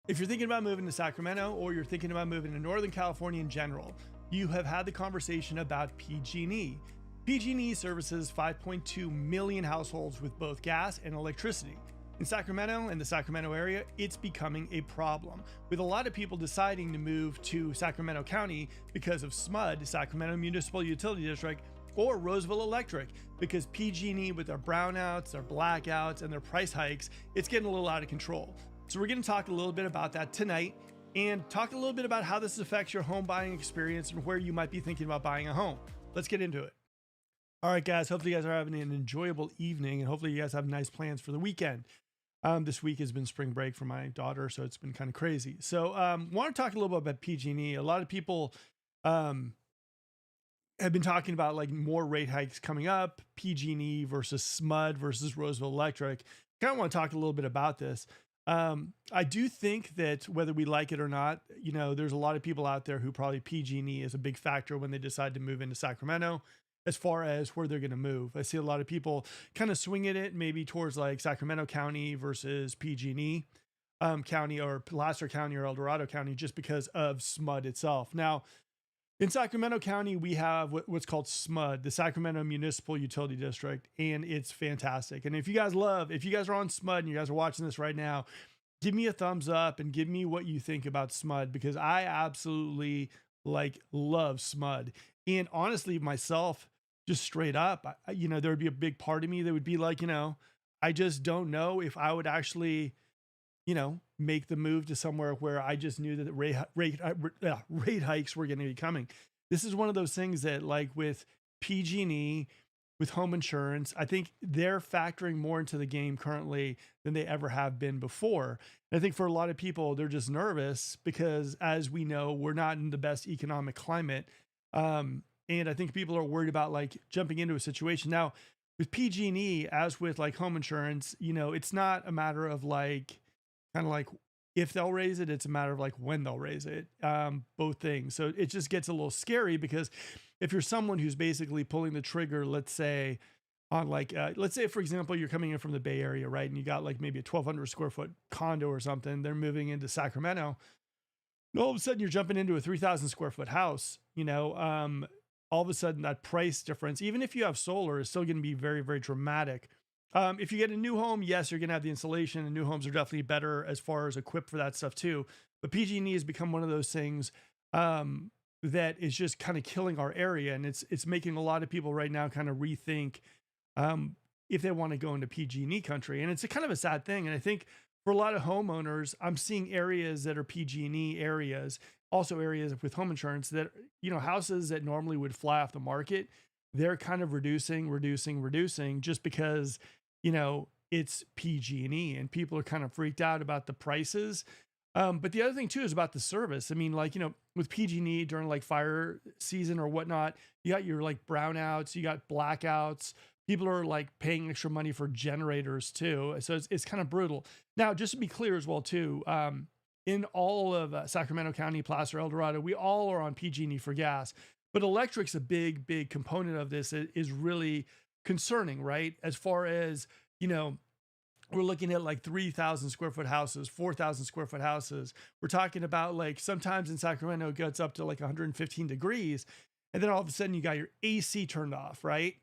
If you're thinking about moving to Sacramento or you're thinking about moving to Northern California in general, you have had the conversation about PG&E. PG&E services 5.2 million households with both gas and electricity. In Sacramento and the Sacramento area, it's becoming a problem, with a lot of people deciding to move to Sacramento County because of SMUD, Sacramento Municipal Utility District, or Roseville Electric, because PG&E with their brownouts, their blackouts, and their price hikes, it's getting a little out of control. So we're going to talk a little bit about that tonight and talk a little bit about how this affects your home buying experience and where you might be thinking about buying a home. Let's get into it. All right, guys, hopefully you guys are having an enjoyable evening and hopefully you guys have nice plans for the weekend. This week has been spring break for my daughter, so it's been kind of crazy. So want to talk a little bit about PG&E. A lot of people have been talking about like more rate hikes coming up, PG&E versus SMUD versus Roseville Electric. Kind of want to talk a little bit about this. I do think that whether we like it or not, you know, there's a lot of people out there who probably PG&E is a big factor when they decide to move into Sacramento as far as where they're going to move. I see a lot of people kind of swinging it maybe towards like Sacramento County versus PG&E County, or Placer County or El Dorado County, just because of SMUD itself. Now, in Sacramento County, we have what's called SMUD, the Sacramento Municipal Utility District, and it's fantastic. And if you guys are on SMUD and you guys are watching this right now, give me a thumbs up and give me what you think about SMUD, because I absolutely love SMUD. And honestly, myself, just straight up, there would be a big part of me that would be like, I just don't know if I would actually, make the move to somewhere where I just knew that the rate hikes were going to be coming. This is one of those things that, like with PG&E, with home insurance, I think they're factoring more into the game currently than they ever have been before. And I think for a lot of people, they're just nervous because, as we know, we're not in the best economic climate. And I think people are worried about like jumping into a situation. Now, with PG&E, as with like home insurance, it's not a matter of like, kind of like if they'll raise it, it's a matter of like when they'll raise it, both things. So it just gets a little scary because if you're someone who's basically pulling the trigger, let's say on like, let's say, for example, you're coming in from the Bay Area, right? And you got like maybe a 1,200 square foot condo or something, they're moving into Sacramento. And all of a sudden you're jumping into a 3,000 square foot house, all of a sudden that price difference, even if you have solar, is still going to be very, very dramatic. If you get a new home, yes, you're going to have the insulation, and new homes are definitely better as far as equipped for that stuff too. But PG&E has become one of those things that is just kind of killing our area. And it's making a lot of people right now kind of rethink if they want to go into PG&E country. And it's a kind of a sad thing. And I think for a lot of homeowners, I'm seeing areas that are PG&E areas, also areas with home insurance that, houses that normally would fly off the market, they're kind of reducing just because, it's PG&E and people are kind of freaked out about the prices. But the other thing too is about the service. I mean, with PG&E during like fire season or whatnot, you got your like brownouts, you got blackouts. People are like paying extra money for generators too. So it's kind of brutal. Now, just to be clear as well too, in all of Sacramento County, Placer, El Dorado, we all are on PG&E for gas, but electric's a big, big component of this. It is really concerning, right? As far as, we're looking at like 3,000 square foot houses, 4,000 square foot houses. We're talking about like sometimes in Sacramento, it gets up to like 115 degrees. And then all of a sudden you got your AC turned off, right?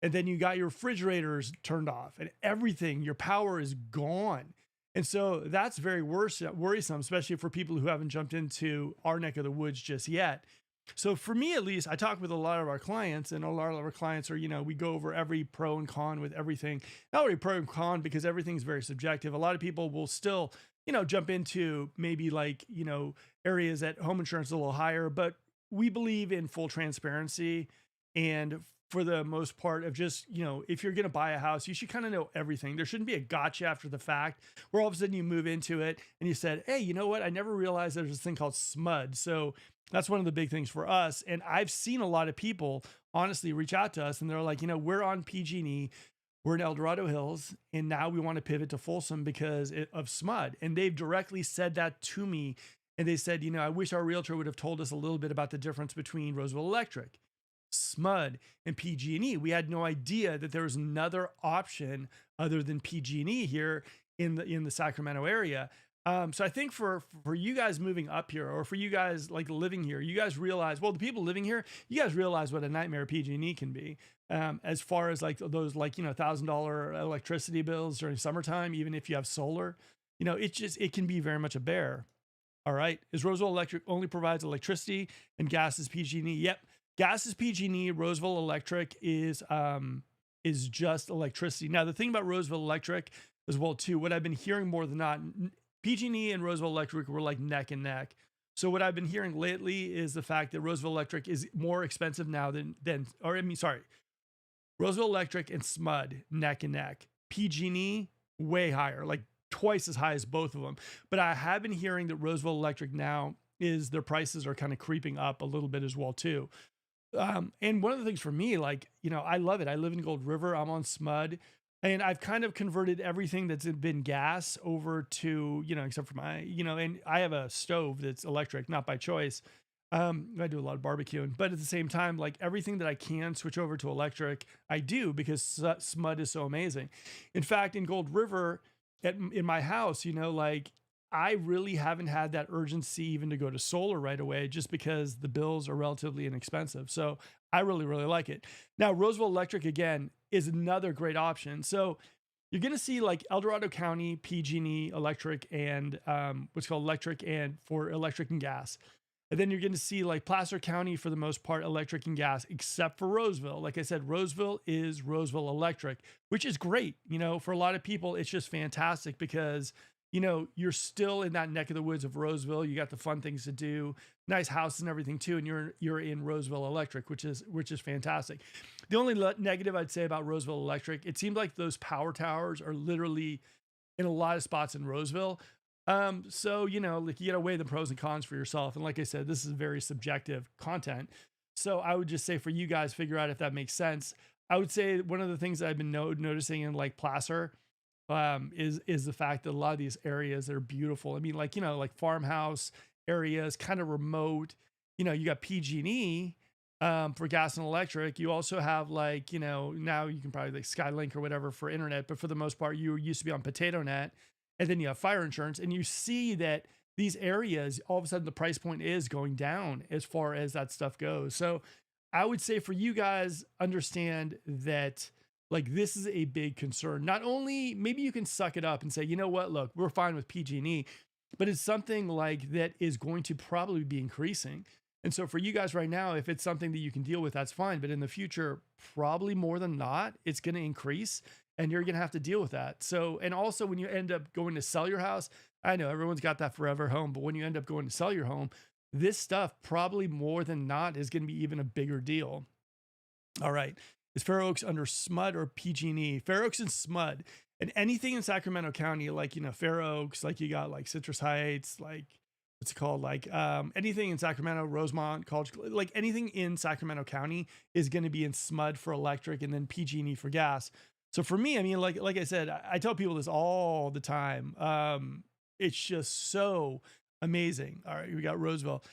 And then you got your refrigerators turned off and everything, your power is gone. And so that's very worrisome, especially for people who haven't jumped into our neck of the woods just yet. So for me, at least, I talk with a lot of our clients, and a lot of our clients are, we go over every pro and con with everything. Not really pro and con because everything's very subjective. A lot of people will still, jump into maybe like, areas that home insurance is a little higher, but we believe in full transparency. And for the most part of just, if you're going to buy a house, you should kind of know everything. There shouldn't be a gotcha after the fact where all of a sudden you move into it and you said, hey, you know what? I never realized there's this thing called SMUD. So that's one of the big things for us. And I've seen a lot of people honestly reach out to us and they're like, we're on PG&E, we're in El Dorado Hills, and now we want to pivot to Folsom because of SMUD. And they've directly said that to me. And they said, I wish our realtor would have told us a little bit about the difference between Roseville Electric, SMUD, and PG&E. We had no idea that there was another option other than PG&E here in the Sacramento area. So I think for you guys moving up here, or for you guys like living here, you guys realize, well, the people living here, you guys realize what a nightmare PG&E can be. As far as like those like, $1,000 electricity bills during summertime, even if you have solar, it can be very much a bear. All right. Is Roseville Electric only provides electricity and gas is PG&E? Yep. Gas is PG&E. Roseville Electric is just electricity. Now, the thing about Roseville Electric as well, too, what I've been hearing more than not, PG&E and Roseville Electric were like neck and neck. So what I've been hearing lately is the fact that Roseville Electric is more expensive now Roseville Electric and SMUD neck and neck. PG&E way higher, like twice as high as both of them. But I have been hearing that Roseville Electric now is their prices are kind of creeping up a little bit as well too. And one of the things for me, like, I love it. I live in Gold River. I'm on SMUD. And I've kind of converted everything that's been gas over to, except for and I have a stove that's electric, not by choice. I do a lot of barbecuing, but at the same time, like everything that I can switch over to electric, I do because SMUD is so amazing. In fact, in Gold River, in my house, like I really haven't had that urgency even to go to solar right away, just because the bills are relatively inexpensive. So I really, really like it. Now, Roseville Electric, again, is another great option. So you're going to see like El Dorado County, PG&E Electric, and what's called electric and for electric and gas. And then you're going to see like Placer County, for the most part, electric and gas, except for Roseville. Like I said, Roseville is Roseville Electric, which is great. For a lot of people, it's just fantastic because, you're still in that neck of the woods of Roseville. You got the fun things to do, nice houses and everything too. And you're in Roseville Electric, which is fantastic. The only negative I'd say about Roseville Electric, it seems like those power towers are literally in a lot of spots in Roseville. So, like you got to weigh the pros and cons for yourself. And like I said, this is very subjective content. So I would just say for you guys, figure out if that makes sense. I would say one of the things that I've been noticing in like Placer, is the fact that a lot of these areas that are beautiful. I mean, like, like farmhouse areas, kind of remote, you got PG&E, for gas and electric. You also have like, now you can probably like Skylink or whatever for internet, but for the most part, you used to be on Potato Net, and then you have fire insurance, and you see that these areas, all of a sudden the price point is going down as far as that stuff goes. So I would say for you guys, understand that like this is a big concern. Not only maybe you can suck it up and say, you know what, look, we're fine with PG&E, but it's something like that is going to probably be increasing. And so for you guys right now, if it's something that you can deal with, that's fine. But in the future, probably more than not, it's going to increase and you're going to have to deal with that. So, and also when you end up going to sell your house, I know everyone's got that forever home, but when you end up going to sell your home, this stuff probably more than not is going to be even a bigger deal. All right. Is Fair Oaks under SMUD or PG&E? Fair Oaks and SMUD. And anything in Sacramento County, like, Fair Oaks, like you got like Citrus Heights, like what's it called? Like anything in Sacramento, Rosemont, College, like anything in Sacramento County is going to be in SMUD for electric and then PG&E for gas. So for me, I mean, like I said, I tell people this all the time. It's just so amazing. All right, we got Roseville.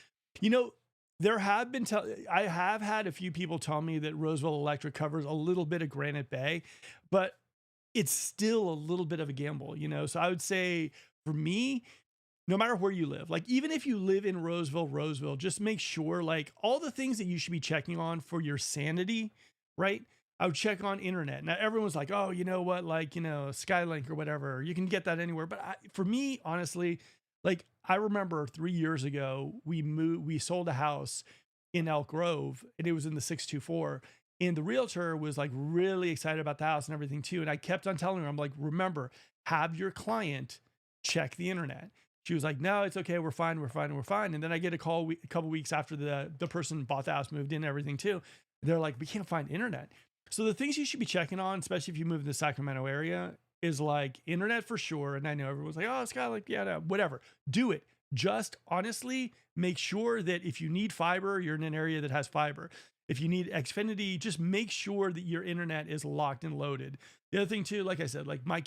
There have been, I have had a few people tell me that Roseville Electric covers a little bit of Granite Bay, but it's still a little bit of a gamble, So I would say for me, no matter where you live, like even if you live in Roseville, just make sure like all the things that you should be checking on for your sanity, right? I would check on internet. Now everyone's like, oh, you know what? Like, Skylink or whatever, you can get that anywhere. But for me, honestly, like I remember 3 years ago, we sold a house in Elk Grove and it was in the 624. And the realtor was like really excited about the house and everything too. And I kept on telling her, I'm like, remember, have your client check the internet. She was like, no, it's okay. We're fine. And then I get a call a couple weeks after the person bought the house, moved in and everything too. They're like, we can't find internet. So the things you should be checking on, especially if you move in the Sacramento area, is like internet for sure. And I know everyone's like, oh, it's got like, yeah, no, whatever. Do it. Just honestly make sure that if you need fiber, you're in an area that has fiber. If you need Xfinity, just make sure that your internet is locked and loaded. The other thing too, like I said, like my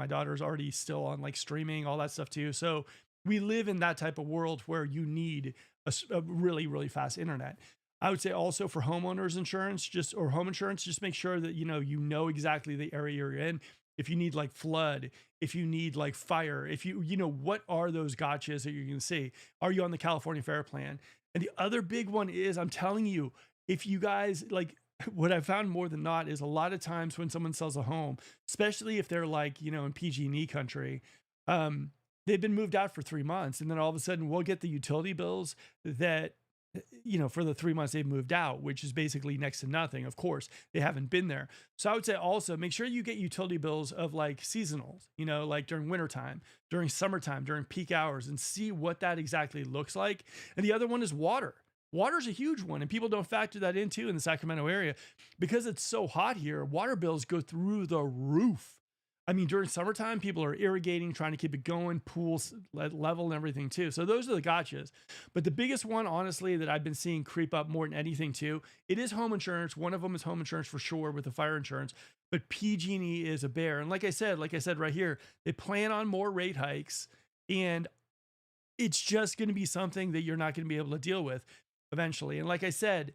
daughter's already still on like streaming, all that stuff too. So we live in that type of world where you need a really, really fast internet. I would say also for homeowners insurance, home insurance, just make sure that, you know exactly the area you're in. if you need like flood, if you need like fire, if you know, what are those gotchas that you're going to see? Are you on the California Fair Plan? And the other big one is, I'm telling you, if you guys like, what I found more than not is a lot of times when someone sells a home, especially if they're like, you know, in PG&E country, they've been moved out for 3 months. And then all of a sudden we'll get the utility bills that, you know, for the 3 months they've moved out, which is basically next to nothing. Of course, they haven't been there. So I would say also make sure you get utility bills of like seasonals, you know, like during wintertime, during summertime, during peak hours, and see what that exactly looks like. And the other one is water. Water is a huge one, and people don't factor that into in the Sacramento area because it's so hot here. Water bills go through the roof. I mean, during summertime, people are irrigating, trying to keep it going, pools level and everything too. So those are the gotchas. But the biggest one, honestly, that I've been seeing creep up more than anything too, it is home insurance. One of them is home insurance for sure with the fire insurance, but PG&E is a bear. And like I said right here, they plan on more rate hikes, and it's just going to be something that you're not going to be able to deal with eventually. And like I said,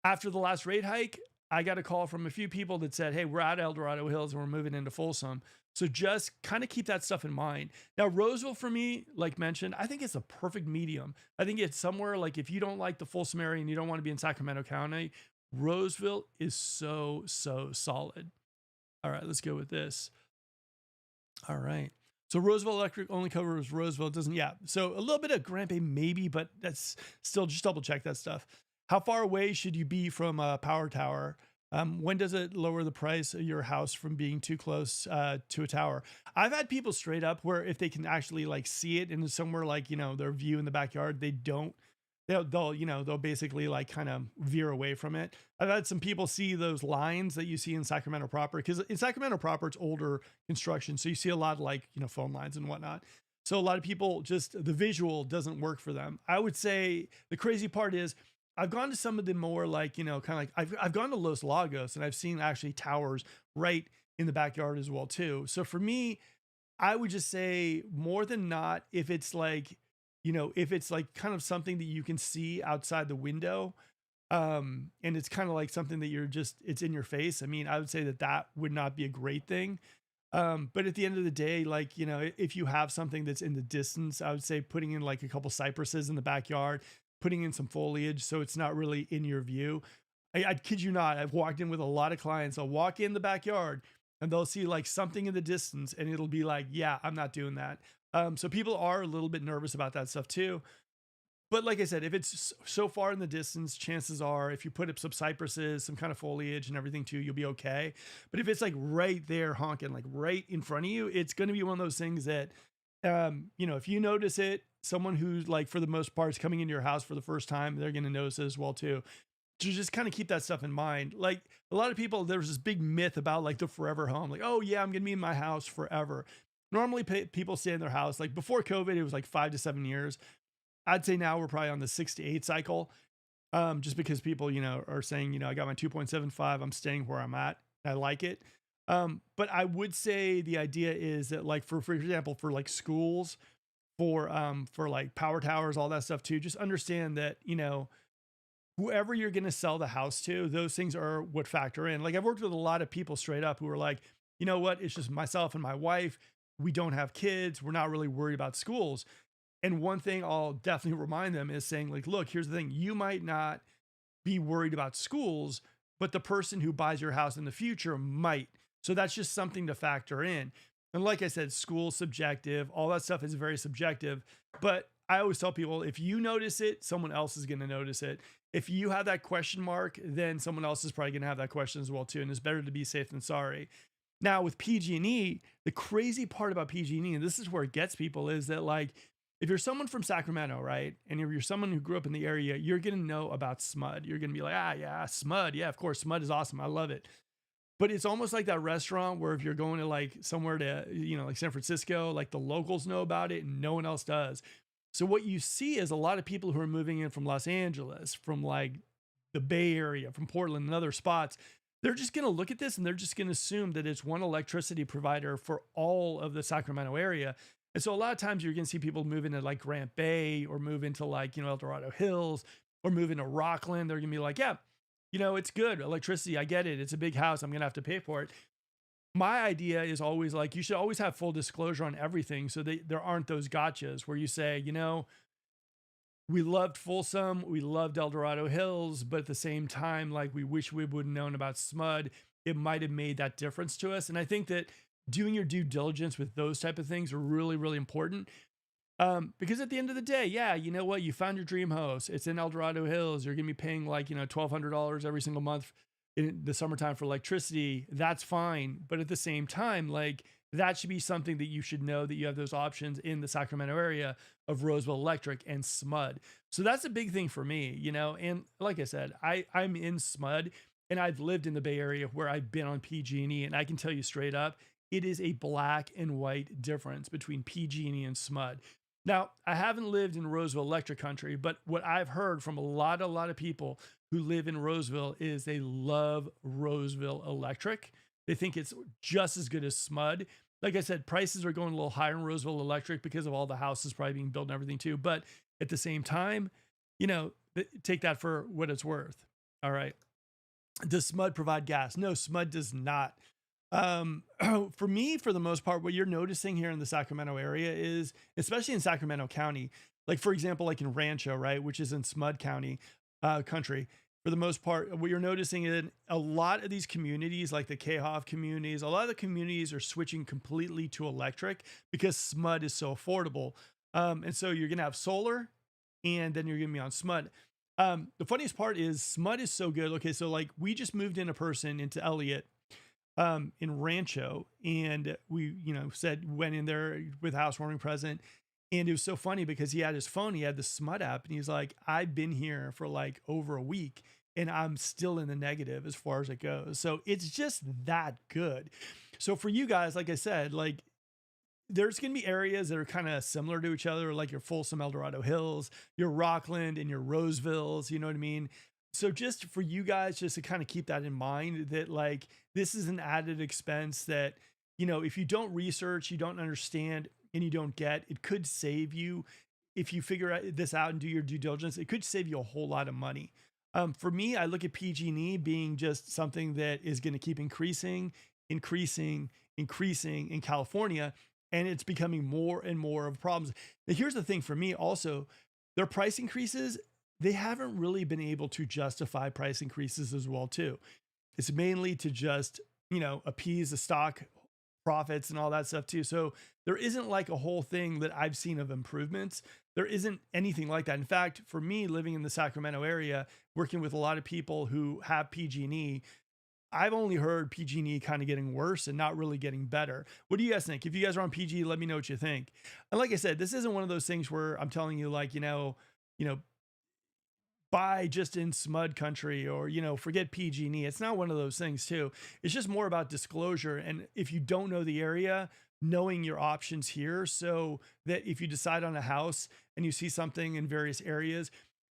after the last rate hike, I got a call from a few people that said, hey, we're at El Dorado Hills and we're moving into Folsom. So just kind of keep that stuff in mind. Now, Roseville for me, like mentioned, I think it's a perfect medium. I think it's somewhere like if you don't like the Folsom area and you don't want to be in Sacramento County, Roseville is so solid. All right, let's go with this. All right. So Roseville Electric only covers Roseville. It doesn't, yeah. So a little bit of Grand Bay maybe, but that's still, just double check that stuff. How far away should you be from a power tower? When does it lower the price of your house from being too close to a tower? I've had people straight up where if they can actually like see it in somewhere like, you know, their view in the backyard, they don't, they'll you know, they'll basically like kind of veer away from it. I've had some people see those lines that you see in Sacramento proper, because in Sacramento proper, it's older construction. So you see a lot of like, you know, phone lines and whatnot. So a lot of people just, the visual doesn't work for them. I would say the crazy part is, I've gone to some of the more like, you know, kind of like I've gone to Los Lagos and I've seen actually towers right in the backyard as well too. So for me, I would just say more than not, if it's like, you know, if it's like kind of something that you can see outside the window, and it's kind of like something that you're just, it's in your face. I mean, I would say that that would not be a great thing. But at the end of the day, like, you know, if you have something that's in the distance, I would say putting in like a couple cypresses in the backyard, putting in some foliage so it's not really in your view. I kid you not, I've walked in with a lot of clients. I'll walk in the backyard and they'll see like something in the distance and it'll be like, yeah, I'm not doing that. So people are a little bit nervous about that stuff too. But like I said, if it's so far in the distance, chances are if you put up some cypresses, some kind of foliage and everything too, you'll be okay. But if it's like right there honking, like right in front of you, it's going to be one of those things that, you know, if you notice it, someone who's like, for the most part, is coming into your house for the first time, they're going to notice it as well too. To just kind of keep that stuff in mind. Like a lot of people, there's this big myth about like the forever home. Like, oh yeah, I'm going to be in my house forever. Normally people stay in their house. Like before COVID, it was like 5 to 7 years. I'd say now we're probably on the 6 to 8 cycle. Just because people, you know, are saying, you know, I got my 2.75, I'm staying where I'm at. I like it. But I would say the idea is that like, for example, for like schools, for like power towers, all that stuff too, just understand that, you know, whoever you're going to sell the house to, those things are what factor in. Like I've worked with a lot of people straight up who are like, you know what, it's just myself and my wife. We don't have kids. We're not really worried about schools. And one thing I'll definitely remind them is saying like, look, here's the thing. You might not be worried about schools, but the person who buys your house in the future might. So that's just something to factor in. And like I said, school subjective, all that stuff is very subjective. But I always tell people, if you notice it, someone else is going to notice it. If you have that question mark, then someone else is probably going to have that question as well too. And it's better to be safe than sorry. Now with PG&E, the crazy part about PG&E, and this is where it gets people, is that like, if you're someone from Sacramento, right? And if you're someone who grew up in the area, you're going to know about SMUD. You're going to be like, ah, yeah, SMUD. Yeah, of course. SMUD is awesome. I love it. But it's almost like that restaurant where if you're going to like somewhere to, you know, like San Francisco, like the locals know about it and no one else does. So what you see is a lot of people who are moving in from Los Angeles, from like the Bay Area, from Portland and other spots. They're just going to look at this and they're just going to assume that it's one electricity provider for all of the Sacramento area. And so a lot of times you're going to see people move into like Grant Bay or move into like, you know, El Dorado Hills or move into Rockland. They're going to be like, yeah, you know, it's good. Electricity. I get it. It's a big house. I'm going to have to pay for it. my idea is always like you should always have full disclosure on everything so that there aren't those gotchas where you say, we loved Folsom, we loved El Dorado Hills, but at the same time, like we wish we would have known about SMUD. It might have made that difference to us. And I think that doing your due diligence with those type of things are really, really important. Because at the end of the day, yeah, you know what? You found your dream house. It's in El Dorado Hills. You're gonna be paying like, $1,200 every single month in the summertime for electricity. That's fine. But at the same time, like that should be something that you should know that you have those options in the Sacramento area of Roseville Electric and SMUD. So that's a big thing for me, and like I said, I'm in SMUD and I've lived in the Bay Area where I've been on PG&E, and I can tell you straight up, it is a black and white difference between PG&E and SMUD. Now, I haven't lived in Roseville Electric country, but what I've heard from a lot of people who live in Roseville is they love Roseville Electric. They think it's just as good as SMUD. Like I said, prices are going a little higher in Roseville Electric because of all the houses probably being built and everything too. But at the same time, take that for what it's worth. All right. Does SMUD provide gas? No, SMUD does not. For me, for the most part, what you're noticing here in the Sacramento area is, especially in Sacramento County, like for example, like in Rancho, right, which is in SMUD County, country, for the most part, what you're noticing in a lot of these communities, like the Khoff communities, a lot of the communities are switching completely to electric because SMUD is so affordable. And so you're going to have solar and then you're going to be on SMUD. The funniest part is SMUD is so good. Okay. So like we just moved in a person into Elliott, in Rancho, and we, went in there with housewarming present. And it was so funny because he had his phone, he had the SMUD app, and he's like, I've been here for like over a week and I'm still in the negative as far as it goes. So it's just that good. So for you guys, like I said, like there's going to be areas that are kind of similar to each other, like your Folsom El Dorado Hills, your Rockland and your Rosevilles, you know what I mean? So just for you guys, just to kind of keep that in mind, that like this is an added expense that, if you don't research, you don't understand, and you don't get, it could save you. If you figure this out and do your due diligence, it could save you a whole lot of money. For me, I look at PG&E being just something that is going to keep increasing in California, and it's becoming more and more of problems. Now, here's the thing for me also, their price increases, they haven't really been able to justify price increases as well too. It's mainly to just, appease the stock profits and all that stuff too. So there isn't like a whole thing that I've seen of improvements. There isn't anything like that. In fact, for me living in the Sacramento area, working with a lot of people who have PG&E, I've only heard PG&E kind of getting worse and not really getting better. What do you guys think? If you guys are on PG, let me know what you think. And like I said, this isn't one of those things where I'm telling you like, buy just in SMUD country or, forget PG&E. It's not one of those things too. It's just more about disclosure. And if you don't know the area, knowing your options here, so that if you decide on a house and you see something in various areas,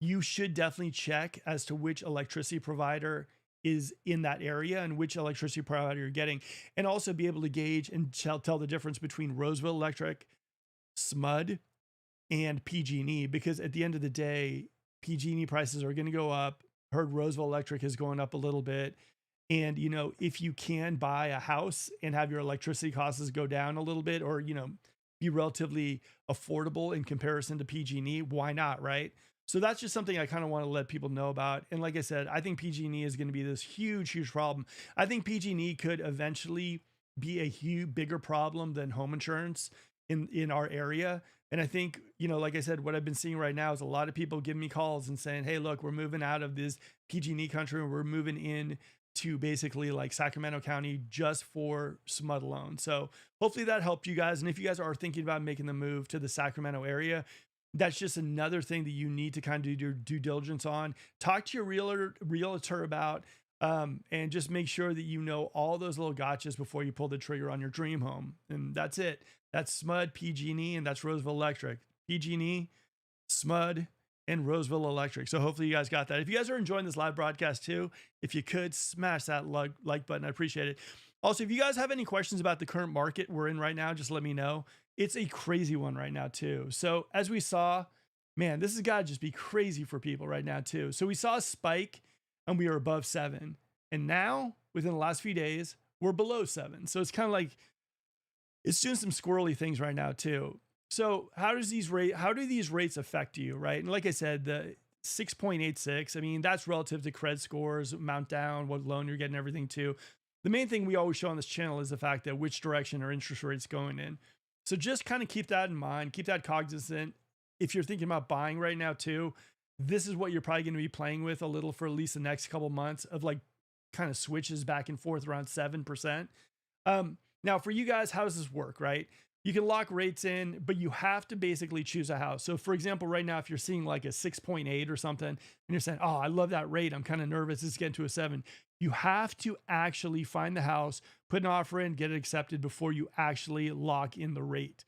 you should definitely check as to which electricity provider is in that area and which electricity provider you're getting, and also be able to gauge and tell the difference between Roseville Electric, SMUD, and PG&E, because at the end of the day, PG&E prices are going to go up. Heard Roseville Electric is going up a little bit. And, if you can buy a house and have your electricity costs go down a little bit, or, be relatively affordable in comparison to PG&E, why not? Right. So that's just something I kind of want to let people know about. And like I said, I think PG&E is going to be this huge problem. I think PG&E could eventually be a bigger problem than home insurance in our area. And I think, like I said, what I've been seeing right now is a lot of people giving me calls and saying, hey, look, we're moving out of this PG&E country and we're moving in to basically like Sacramento County just for SMUD alone. So hopefully that helped you guys. And if you guys are thinking about making the move to the Sacramento area, that's just another thing that you need to kind of do your due diligence on. Talk to your realtor about, and just make sure that you know all those little gotchas before you pull the trigger on your dream home. And that's it. That's SMUD, PG&E, and that's Roseville Electric. PG&E, SMUD, and Roseville Electric. So hopefully you guys got that. If you guys are enjoying this live broadcast too, if you could smash that like button, I appreciate it. Also, if you guys have any questions about the current market we're in right now, just let me know. It's a crazy one right now too. So as we saw, man, this has got to just be crazy for people right now too. So we saw a spike and we were above 7. And now within the last few days, we're below 7. So it's kind of like it's doing some squirrely things right now too. So how do these rates affect you, right? And like I said, the 6.86, I mean, that's relative to credit scores, amount down, what loan you're getting, everything too. The main thing we always show on this channel is the fact that which direction are interest rates going in. So just kind of keep that in mind, keep that cognizant. If you're thinking about buying right now too, this is what you're probably going to be playing with a little for at least the next couple months of like kind of switches back and forth around 7%. Now for you guys, how does this work, right? You can lock rates in, but you have to basically choose a house. So for example, right now, if you're seeing like a 6.8 or something, and you're saying, oh, I love that rate, I'm kind of nervous, it's getting to a 7. You have to actually find the house, put an offer in, get it accepted before you actually lock in the rate.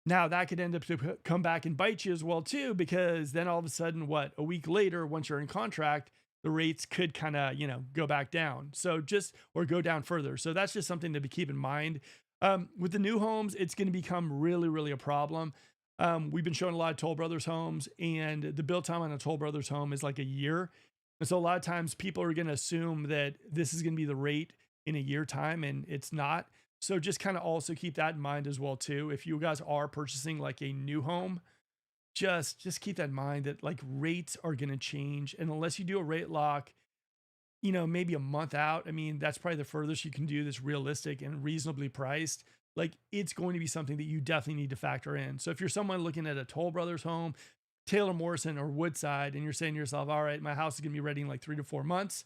Now that could end up to come back and bite you as well too, because then all of a sudden, a week later, once you're in contract, the rates could kind of, go back down. So or go down further. So that's just something to keep in mind. With the new homes, it's going to become really, really a problem. We've been showing a lot of Toll Brothers homes, and the build time on a Toll Brothers home is like a year. And so a lot of times people are going to assume that this is going to be the rate in a year time, and it's not. So just kind of also keep that in mind as well too. If you guys are purchasing like a new home, just keep that in mind that like rates are going to change. And unless you do a rate lock, maybe a month out, I mean, that's probably the furthest you can do that's realistic and reasonably priced. Like it's going to be something that you definitely need to factor in. So if you're someone looking at a Toll Brothers home, Taylor Morrison or Woodside, and you're saying to yourself, all right, my house is going to be ready in like 3 to 4 months,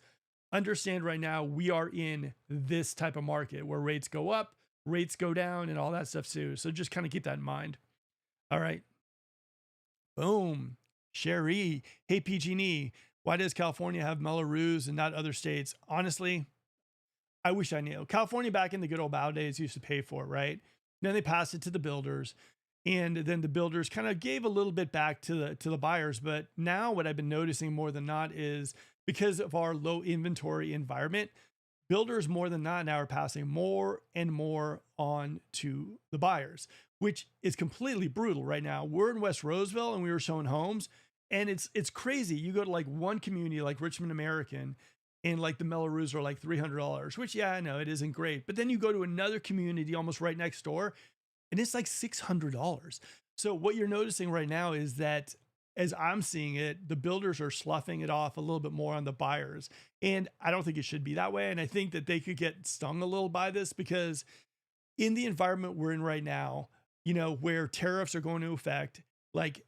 understand right now we are in this type of market where rates go up, rates go down, and all that stuff too. So just kind of keep that in mind. All right. Boom. Sherry. Hey, PG&E. Why does California have Melrose and not other states? Honestly, I wish I knew. California back in the good old bow days used to pay for it, right? Then they passed it to the builders, and then the builders kind of gave a little bit back to the buyers. But now what I've been noticing more than not is because of our low inventory environment, builders more than not now are passing more and more on to the buyers, which is completely brutal right now. We're in West Roseville and we were showing homes, and it's crazy. You go to like one community like Richmond American, and like the Melrose are like $300, which, yeah, I know it isn't great. But then you go to another community almost right next door, and it's like $600. So what you're noticing right now is that, as I'm seeing it, the builders are sloughing it off a little bit more on the buyers. And I don't think it should be that way. And I think that they could get stung a little by this, because in the environment we're in right now, where tariffs are going to affect like,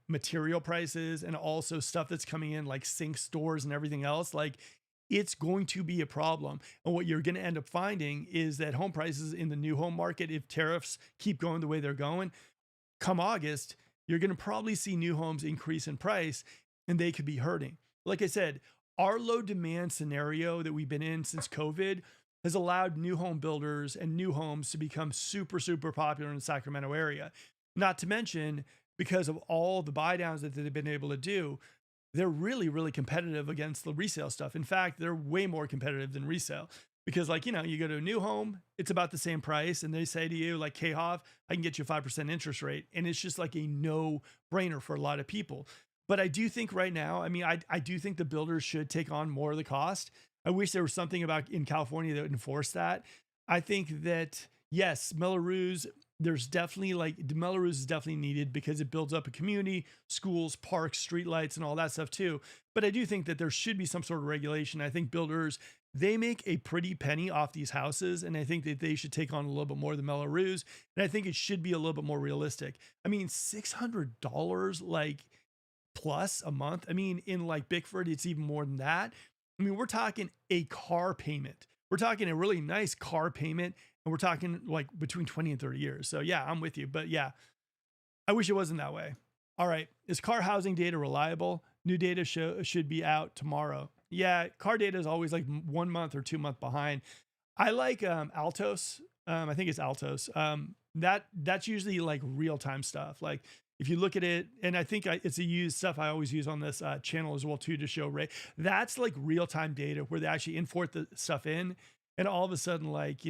material prices and also stuff that's coming in like sink stores and everything else, like it's going to be a problem. And what you're going to end up finding is that home prices in the new home market, if tariffs keep going the way they're going, come August, you're going to probably see new homes increase in price, and they could be hurting. Like I said, our low demand scenario that we've been in since COVID has allowed new home builders and new homes to become super, super popular in the Sacramento area. Not to mention, because of all the buy downs that they've been able to do, they're really, really competitive against the resale stuff. In fact, they're way more competitive than resale, because like, you go to a new home, it's about the same price. And they say to you like, K-Hov, I can get you a 5% interest rate. And it's just like a no brainer for a lot of people. But I do think right now, I mean, I do think the builders should take on more of the cost. I wish there was something about in California that would enforce that. I think that, yes, Melrose, there's definitely Melrose is definitely needed because it builds up a community, schools, parks, streetlights, and all that stuff too. But I do think that there should be some sort of regulation. I think builders, they make a pretty penny off these houses, and I think that they should take on a little bit more than Melrose. And I think it should be a little bit more realistic. I mean, $600 like plus a month. I mean, in like Bickford, it's even more than that. I mean, we're talking a car payment. We're talking a really nice car payment, and we're talking like between 20 and 30 years. So yeah, I'm with you. But yeah, I wish it wasn't that way. All right. Is car housing data reliable? New data should be out tomorrow. Yeah, car data is always like 1 month or 2 months behind. I like Altos. I think it's Altos. That's usually like real-time stuff. Like if you look at it, and I think it's a used stuff I always use on this channel as well too, to show rate. That's like real-time data where they actually import the stuff in, and all of a sudden, like,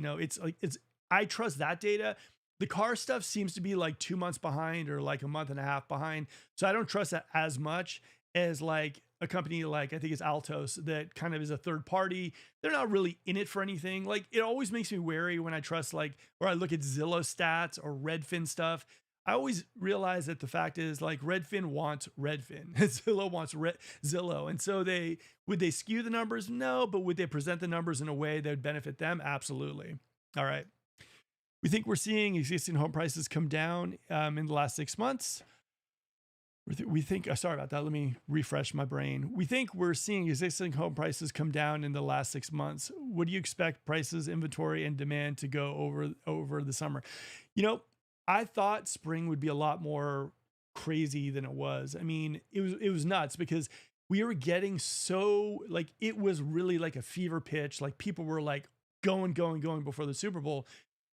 I trust that data. The car stuff seems to be like 2 months behind or like a month and a half behind. So I don't trust that as much as like a company like, I think it's Altos, that kind of is a third party. They're not really in it for anything. Like, it always makes me wary when I trust, like, or I look at Zillow stats or Redfin stuff. I always realize that the fact is, like, Redfin wants Redfin, Zillow wants Zillow. And so would they skew the numbers? No, but would they present the numbers in a way that would benefit them? Absolutely. All right. We think we're seeing existing home prices come down in the last 6 months. We think, sorry about that. Let me refresh my brain. We think we're seeing existing home prices come down in the last 6 months. What do you expect prices, inventory, and demand to go over the summer? You know, I thought spring would be a lot more crazy than it was. I mean, it was nuts because we were getting so, like, it was really like a fever pitch. Like, people were like going before the Super Bowl.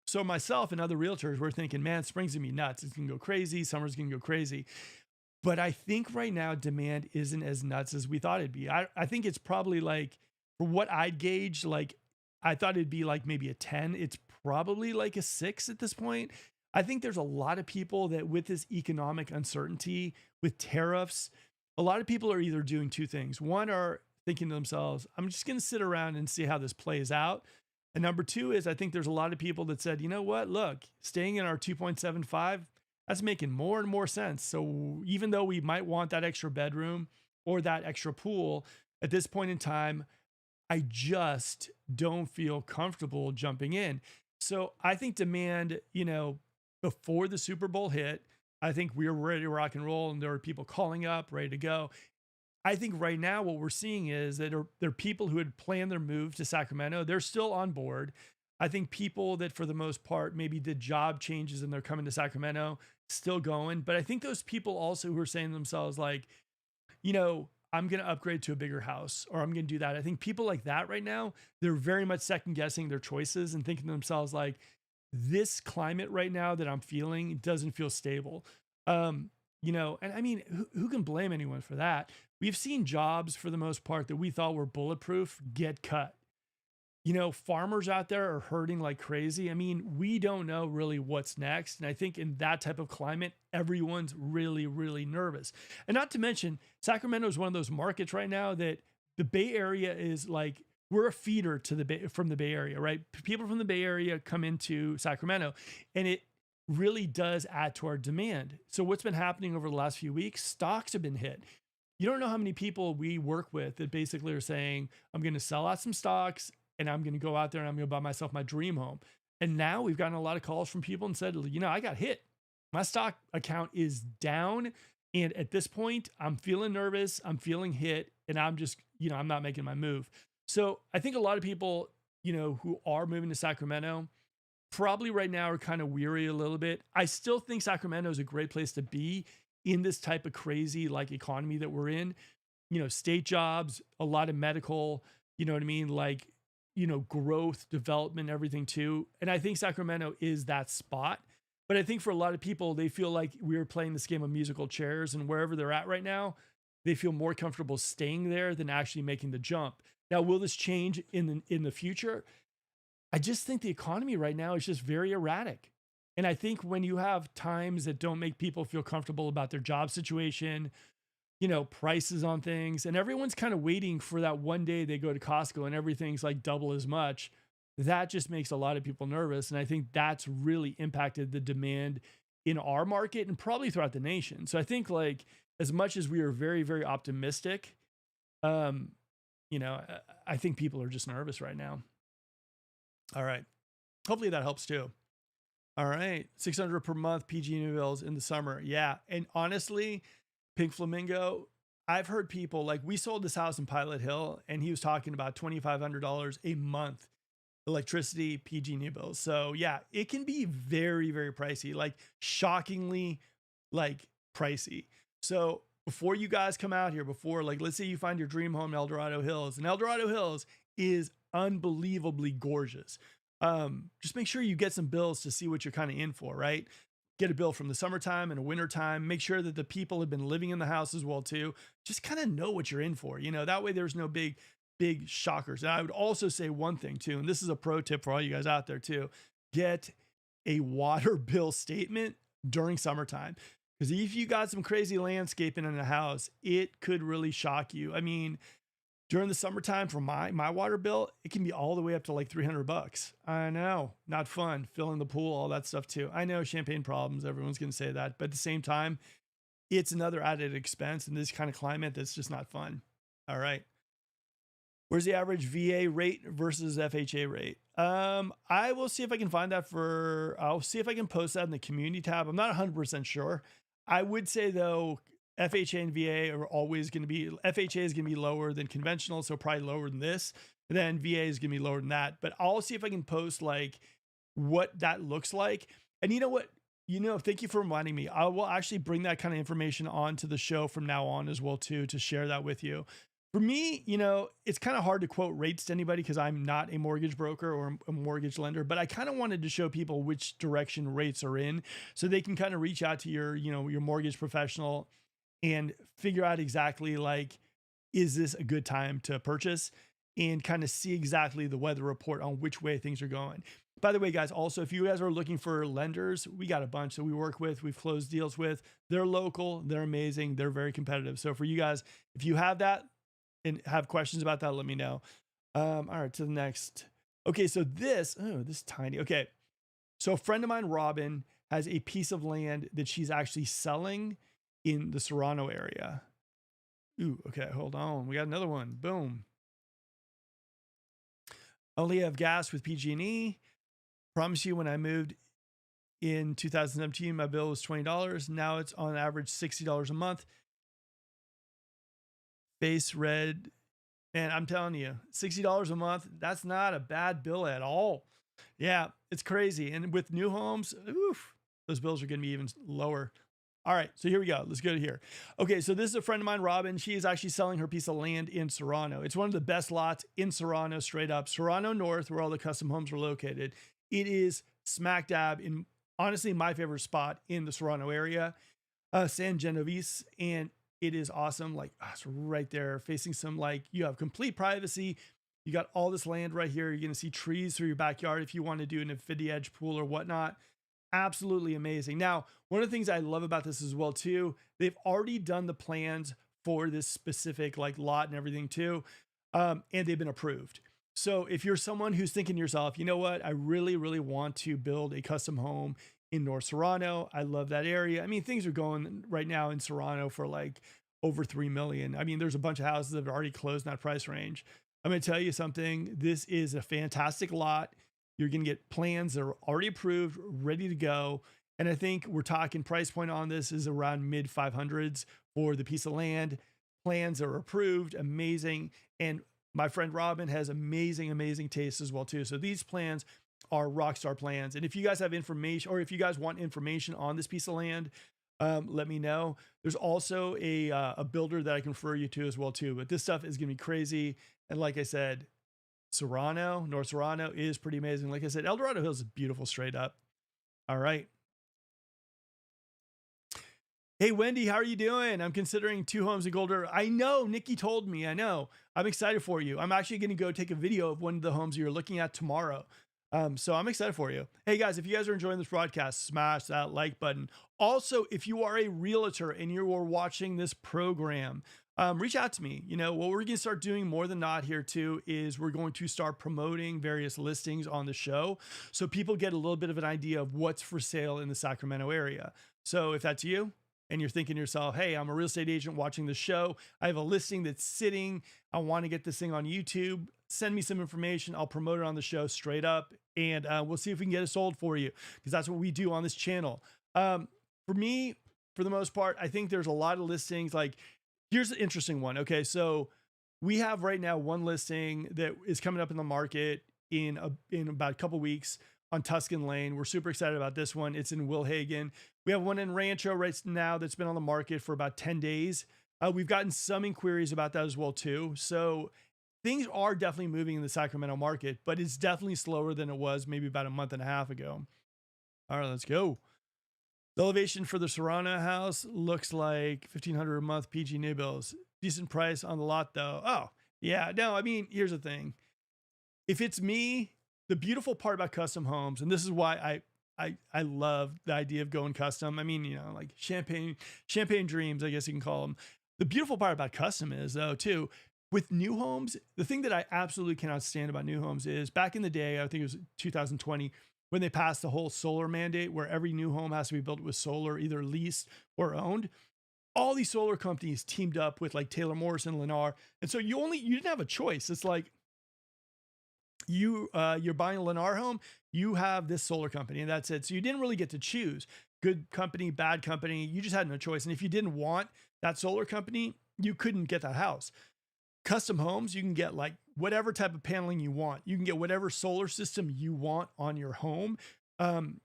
So myself and other realtors were thinking, man, spring's gonna be nuts. It's gonna go crazy. Summer's gonna go crazy. But I think right now demand isn't as nuts as we thought it'd be. I think it's probably, like, for what I'd gauge, like, I thought it'd be like maybe a 10. It's probably like a 6 at this point. I think there's a lot of people that, with this economic uncertainty, with tariffs, a lot of people are either doing two things. One, are thinking to themselves, I'm just going to sit around and see how this plays out. And number two is, I think there's a lot of people that said, you know what, look, staying in our 2.75, that's making more and more sense. So even though we might want that extra bedroom or that extra pool, at this point in time, I just don't feel comfortable jumping in. So I think demand, before the Super Bowl hit, I think we were ready to rock and roll, and there were people calling up, ready to go. I think right now what we're seeing is that there are people who had planned their move to Sacramento. They're still on board. I think people that, for the most part, maybe did job changes and they're coming to Sacramento, still going. But I think those people also who are saying to themselves, like, I'm going to upgrade to a bigger house, or I'm going to do that. I think people like that right now, they're very much second guessing their choices and thinking to themselves, like, this climate right now that I'm feeling doesn't feel stable. And I mean, who can blame anyone for that? We've seen jobs, for the most part, that we thought were bulletproof get cut. Farmers out there are hurting like crazy. I mean, we don't know really what's next. And I think in that type of climate, everyone's really, really nervous. And not to mention, Sacramento is one of those markets right now that the Bay Area is like, we're a feeder to from the Bay Area, right? People from the Bay Area come into Sacramento, and it really does add to our demand. So what's been happening over the last few weeks, stocks have been hit. You don't know how many people we work with that basically are saying, I'm going to sell out some stocks, and I'm going to go out there and I'm going to buy myself my dream home. And now we've gotten a lot of calls from people and said, I got hit. My stock account is down. And at this point, I'm feeling nervous. I'm feeling hit. And I'm just, I'm not making my move. So I think a lot of people, who are moving to Sacramento, probably right now are kind of weary a little bit. I still think Sacramento is a great place to be in this type of crazy, like, economy that we're in. State jobs, a lot of medical, you know what I mean? Like, growth, development, everything too. And I think Sacramento is that spot. But I think for a lot of people, they feel like we were playing this game of musical chairs, and wherever they're at right now, they feel more comfortable staying there than actually making the jump. Now, will this change in the future? I just think the economy right now is just very erratic. And I think when you have times that don't make people feel comfortable about their job situation, prices on things, and everyone's kind of waiting for that one day they go to Costco and everything's like double as much, that just makes a lot of people nervous. And I think that's really impacted the demand in our market and probably throughout the nation. So I think, like, as much as we are very, very optimistic, I think people are just nervous right now. All right. Hopefully that helps too. All right. $600 per month PG&E bills in the summer. Yeah. And honestly, Pink Flamingo, I've heard people, like, we sold this house in Pilot Hill and he was talking about $2,500 a month electricity PG&E bills. So yeah, it can be very, very pricey, like shockingly, like, pricey. So before you guys come out here, like, let's say you find your dream home in El Dorado Hills, and El Dorado Hills is unbelievably gorgeous. Just make sure you get some bills to see what you're kind of in for, right? Get a bill from the summertime and a wintertime. Make sure that the people have been living in the house as well too. Just kind of know what you're in for. That way there's no big shockers. And I would also say one thing too, and this is a pro tip for all you guys out there too, get a water bill statement during summertime. Because if you got some crazy landscaping in the house, it could really shock you. I mean, during the summertime for my water bill, it can be all the way up to like $300. I know, not fun. Filling the pool, all that stuff too. I know champagne problems. Everyone's going to say that, but at the same time, it's another added expense in this kind of climate that's just not fun. All right. Where's the average VA rate versus FHA rate? I will see if I can find that I'll see if I can post that in the community tab. I'm not 100% sure. I would say though, FHA and VA are always going to be, FHA is going to be lower than conventional. So probably lower than this. And then VA is going to be lower than that. But I'll see if I can post like what that looks like. And you know what? Thank you for reminding me. I will actually bring that kind of information onto the show from now on as well too, to share that with you. For me, it's kind of hard to quote rates to anybody because I'm not a mortgage broker or a mortgage lender, but I kind of wanted to show people which direction rates are in so they can kind of reach out to your mortgage professional and figure out exactly like, is this a good time to purchase, and kind of see exactly the weather report on which way things are going. By the way, guys, also, if you guys are looking for lenders, we got a bunch that we work with, we've closed deals with. They're local, they're amazing, they're very competitive. So for you guys, if you have that and have questions about that, let me know. All right, to the next. Okay, so this tiny. Okay, so a friend of mine, Robin, has a piece of land that she's actually selling in the Serrano area. Ooh, okay, hold on. We got another one. Boom. Only have gas with PG&E. Promise you, when I moved in 2017, my bill was $20. Now it's on average $60 a month. Face red. And I'm telling you, $60 a month, that's not a bad bill at all. Yeah, it's crazy. And with new homes, oof, those bills are going to be even lower. All right, so here we go. Let's go to here. Okay, so this is a friend of mine, Robin. She is actually selling her piece of land in Serrano. It's one of the best lots in Serrano, straight up. Serrano North, where all the custom homes are located. It is smack dab in, honestly, my favorite spot in the Serrano area, San Genovese. And it is awesome. Like, it's right there facing some, like, you have complete privacy. You got all this land right here. You're going to see trees through your backyard if you want to do an infinity edge pool or whatnot. Absolutely amazing. Now, one of the things I love about this as well too, they've already done the plans for this specific like lot and everything too. And they've been approved. So if you're someone who's thinking to yourself, you know what, I really, really want to build a custom home in North Serrano. I love that area. I mean, things are going right now in Serrano for like over 3 million. I mean, there's a bunch of houses that have already closed in that price range. I'm going to tell you something. This is a fantastic lot. You're going to get plans that are already approved, ready to go. And I think we're talking price point on this is around mid 500s for the piece of land. Plans are approved, amazing. And my friend Robin has amazing, amazing taste as well too. So these plans are rockstar plans. And if you guys have information, or if you guys want information on this piece of land, let me know. There's also a builder that I can refer you to as well too. But this stuff is going to be crazy. And like I said, Serrano, North Serrano is pretty amazing. Like I said, El Dorado Hills is beautiful straight up. All right. Hey, Wendy, how are you doing? I'm considering 2 homes in Golder. I know, Nikki told me, I know. I'm excited for you. I'm actually going to go take a video of one of the homes you're looking at tomorrow. So I'm excited for you. Hey guys, if you guys are enjoying this broadcast, smash that like button. Also, if you are a realtor and you are watching this program, reach out to me. You know, what we're going to start doing more than not here too is we're going to start promoting various listings on the show so people get a little bit of an idea of what's for sale in the Sacramento area. So if that's you and you're thinking to yourself, hey, I'm a real estate agent watching the show, I have a listing that's sitting, I want to get this thing on YouTube, send me some information. I'll promote it on the show straight up, and we'll see if we can get it sold for you, because that's what we do on this channel. For me, for the most part, I think there's a lot of listings. Like, here's an interesting one. Okay, so we have right now one listing that is coming up in the market in about a couple weeks on Tuscan Lane. We're super excited about this one. It's in Wilhagen. We have one in Rancho right now that's been on the market for about 10 days. We've gotten some inquiries about that as well too. So things are definitely moving in the Sacramento market, but it's definitely slower than it was maybe about a month and a half ago. All right, let's go. The elevation for the Serrano house looks like $1,500 a month PG new bills. Decent price on the lot though. Oh, yeah. No, I mean, here's the thing. If it's me, the beautiful part about custom homes, and this is why I love the idea of going custom. I mean, like champagne dreams, I guess you can call them. The beautiful part about custom is though too, with new homes, the thing that I absolutely cannot stand about new homes is back in the day, I think it was 2020, when they passed the whole solar mandate where every new home has to be built with solar, either leased or owned. All these solar companies teamed up with like Taylor Morrison, Lennar. And so you didn't have a choice. It's like you're buying a Lennar home, you have this solar company and that's it. So you didn't really get to choose good company, bad company. You just had no choice. And if you didn't want that solar company, you couldn't get that house. Custom homes, you can get like whatever type of paneling you want. You can get whatever solar system you want on your home.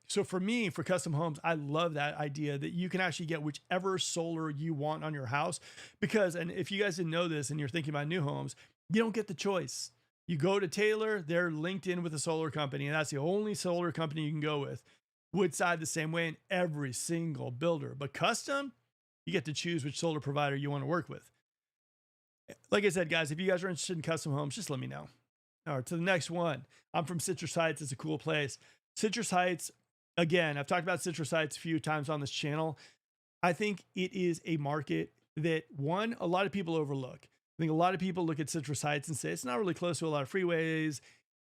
So for me, for custom homes, I love that idea that you can actually get whichever solar you want on your house. Because, and if you guys didn't know this and you're thinking about new homes, you don't get the choice. You go to Taylor, they're linked in with a solar company, and that's the only solar company you can go with. Woodside the same way in every single builder. But custom, you get to choose which solar provider you want to work with. Like I said, guys, if you guys are interested in custom homes, just let me know. All right, to the next one. I'm from Citrus Heights. It's a cool place. Citrus Heights, again, I've talked about Citrus Heights a few times on this channel. I think it is a market that, one, a lot of people overlook. I think a lot of people look at Citrus Heights and say it's not really close to a lot of freeways,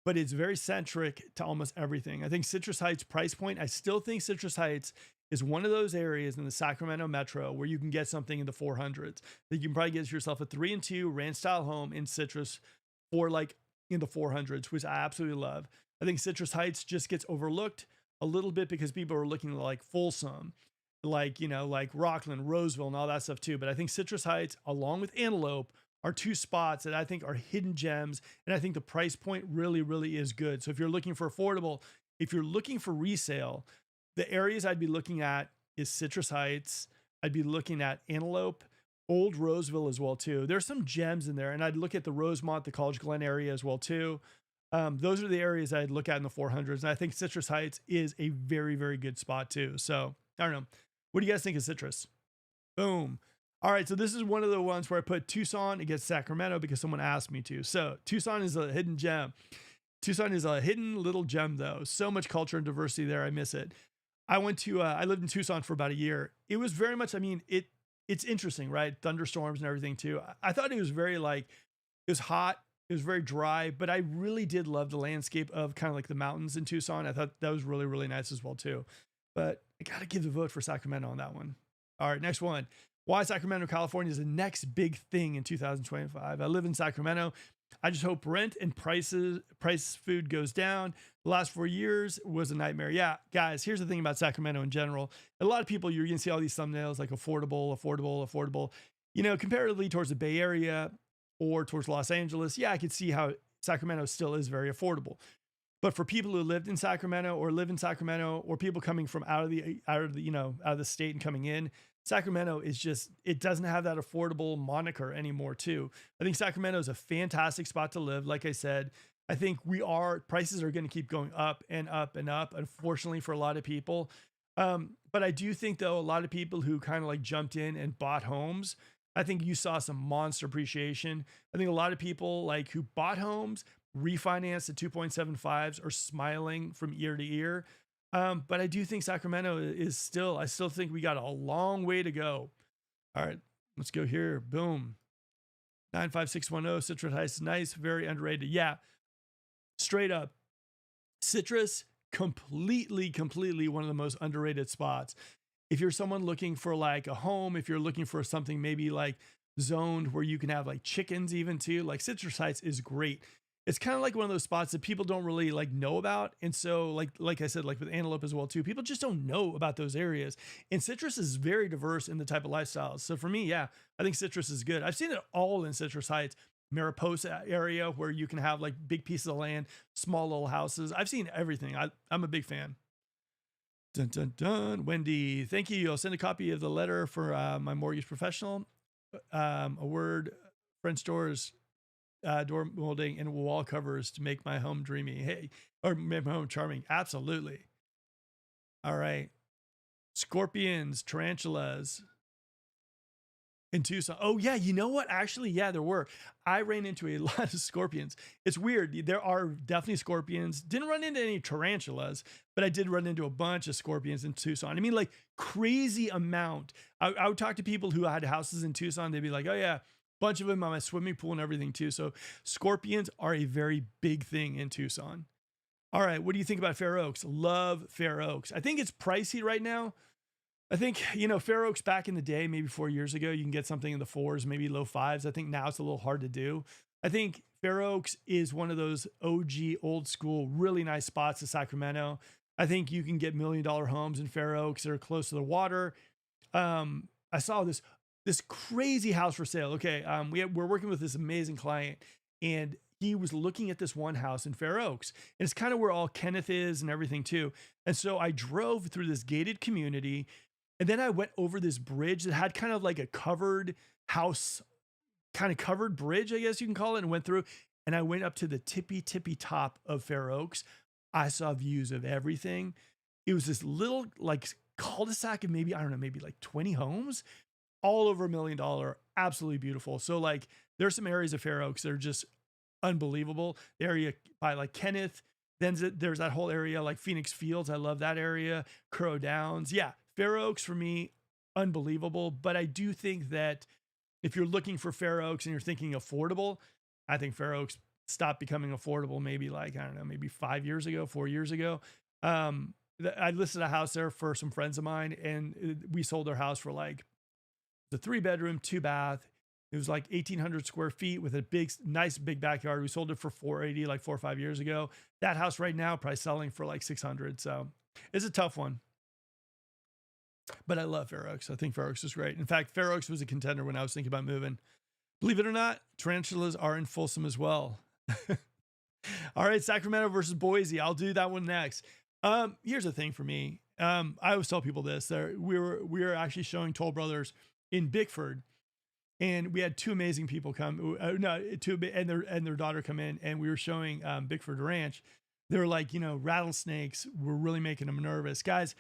but it's very centric to almost everything. I think Citrus Heights price point, I still think Citrus Heights is one of those areas in the Sacramento metro where you can get something in the 400s. That you can probably get yourself a 3 and 2 ranch style home in Citrus for like in the 400s, which I absolutely love. I think Citrus Heights just gets overlooked a little bit because people are looking like Folsom, like, like Rockland, Roseville, and all that stuff too. But I think Citrus Heights, along with Antelope, are two spots that I think are hidden gems. And I think the price point really, really is good. So if you're looking for affordable, if you're looking for resale, the areas I'd be looking at is Citrus Heights. I'd be looking at Antelope, Old Roseville as well too. There's some gems in there. And I'd look at the Rosemont, the College Glen area as well too. Those are the areas I'd look at in the 400s. And I think Citrus Heights is a very, very good spot too. So I don't know. What do you guys think of Citrus? Boom. All right. So this is one of the ones where I put Tucson against Sacramento because someone asked me to. So Tucson is a hidden gem. Tucson is a hidden little gem though. So much culture and diversity there. I miss it. I lived in Tucson for about a year. It was very much, it's interesting, right? Thunderstorms and everything too. I thought it was very it was hot. It was very dry, but I really did love the landscape of kind of like the mountains in Tucson. I thought that was really, really nice as well too. But I got to give the vote for Sacramento on that one. All right, next one. Why Sacramento, California is the next big thing in 2025. I live in Sacramento. I just hope rent and price food goes down. The last 4 years was a nightmare. Yeah, guys, here's the thing about Sacramento in general. A lot of people, you're going to see all these thumbnails like affordable. Comparatively towards the Bay Area or towards Los Angeles, yeah, I could see how Sacramento still is very affordable. But for people who lived in Sacramento or live in Sacramento or people coming from out of the state and coming in, Sacramento is just, it doesn't have that affordable moniker anymore too. I think Sacramento is a fantastic spot to live. Like I said, I think prices are going to keep going up and up and up, unfortunately for a lot of people. But I do think though, a lot of people who kind of like jumped in and bought homes, I think you saw some monster appreciation. I think a lot of people like who bought homes, refinanced at 2.75s are smiling from ear to ear. But I do think Sacramento is I still think we got a long way to go. All right, let's go here. Boom. 95610 Citrus Heights. Nice, very underrated. Yeah, straight up. Citrus, completely one of the most underrated spots. If you're someone looking for like a home, if you're looking for something maybe like zoned where you can have like chickens even too, like Citrus Heights is great. It's kind of like one of those spots that people don't really like know about. And so like I said, like with Antelope as well too, people just don't know about those areas. And Citrus is very diverse in the type of lifestyles. So for me, yeah, I think Citrus is good. I've seen it all in Citrus Heights, Mariposa area where you can have like big pieces of land, small little houses. I've seen everything. I'm a big fan. Dun, dun, dun. Wendy, thank you. I'll send a copy of the letter for my mortgage professional. A word, French doors, door molding, and wall covers to make my home dreamy. Hey, or make my home charming. Absolutely. All right. Scorpions, tarantulas. In Tucson. Oh yeah, you know what? Actually, yeah, there were. I ran into a lot of scorpions. It's weird. There are definitely scorpions. Didn't run into any tarantulas, but I did run into a bunch of scorpions in Tucson. I mean, like crazy amount. I would talk to people who had houses in Tucson. They'd be like, "Oh yeah, bunch of them on my swimming pool and everything too." So scorpions are a very big thing in Tucson. All right, what do you think about Fair Oaks? Love Fair Oaks. I think it's pricey right now. I think, Fair Oaks back in the day, maybe 4 years ago, you can get something in the fours, maybe low fives. I think now it's a little hard to do. I think Fair Oaks is one of those OG, old school, really nice spots in Sacramento. I think you can get $1 million homes in Fair Oaks that are close to the water. I saw this crazy house for sale. Okay, we're working with this amazing client, and he was looking at this one house in Fair Oaks, and it's kind of where all Kenneth is and everything too. And so I drove through this gated community, and then I went over this bridge that had kind of like a covered house, kind of covered bridge, I guess you can call it, and went through. And I went up to the tippy top of Fair Oaks. I saw views of everything. It was this little like cul-de-sac of maybe, I don't know, maybe like 20 homes, all over $1 million. Absolutely beautiful. So like there's some areas of Fair Oaks that are just unbelievable. The area by like Kenneth, then there's that whole area like Phoenix Fields. I love that area. Crow Downs. Yeah. Fair Oaks for me, unbelievable. But I do think that if you're looking for Fair Oaks and you're thinking affordable, I think Fair Oaks stopped becoming affordable maybe like, I don't know, maybe 5 years ago, 4 years ago. I listed a house there for some friends of mine, and we sold their house for like the 3-bedroom, 2-bath. It was like 1,800 square feet with a nice big backyard. We sold it for 480 like 4 or 5 years ago. That house right now probably selling for like 600. So it's a tough one. But I love Fair Oaks. I think Fair Oaks is great. In fact, Fair Oaks was a contender when I was thinking about moving. Believe it or not, tarantulas are in Folsom as well. All right, Sacramento versus Boise. I'll do that one next. Here's the thing for me. I always tell people this. We were actually showing Toll Brothers in Bickford, and we had two amazing people come. And their daughter come in, and we were showing Bickford Ranch. They were like, rattlesnakes were really making them nervous, guys.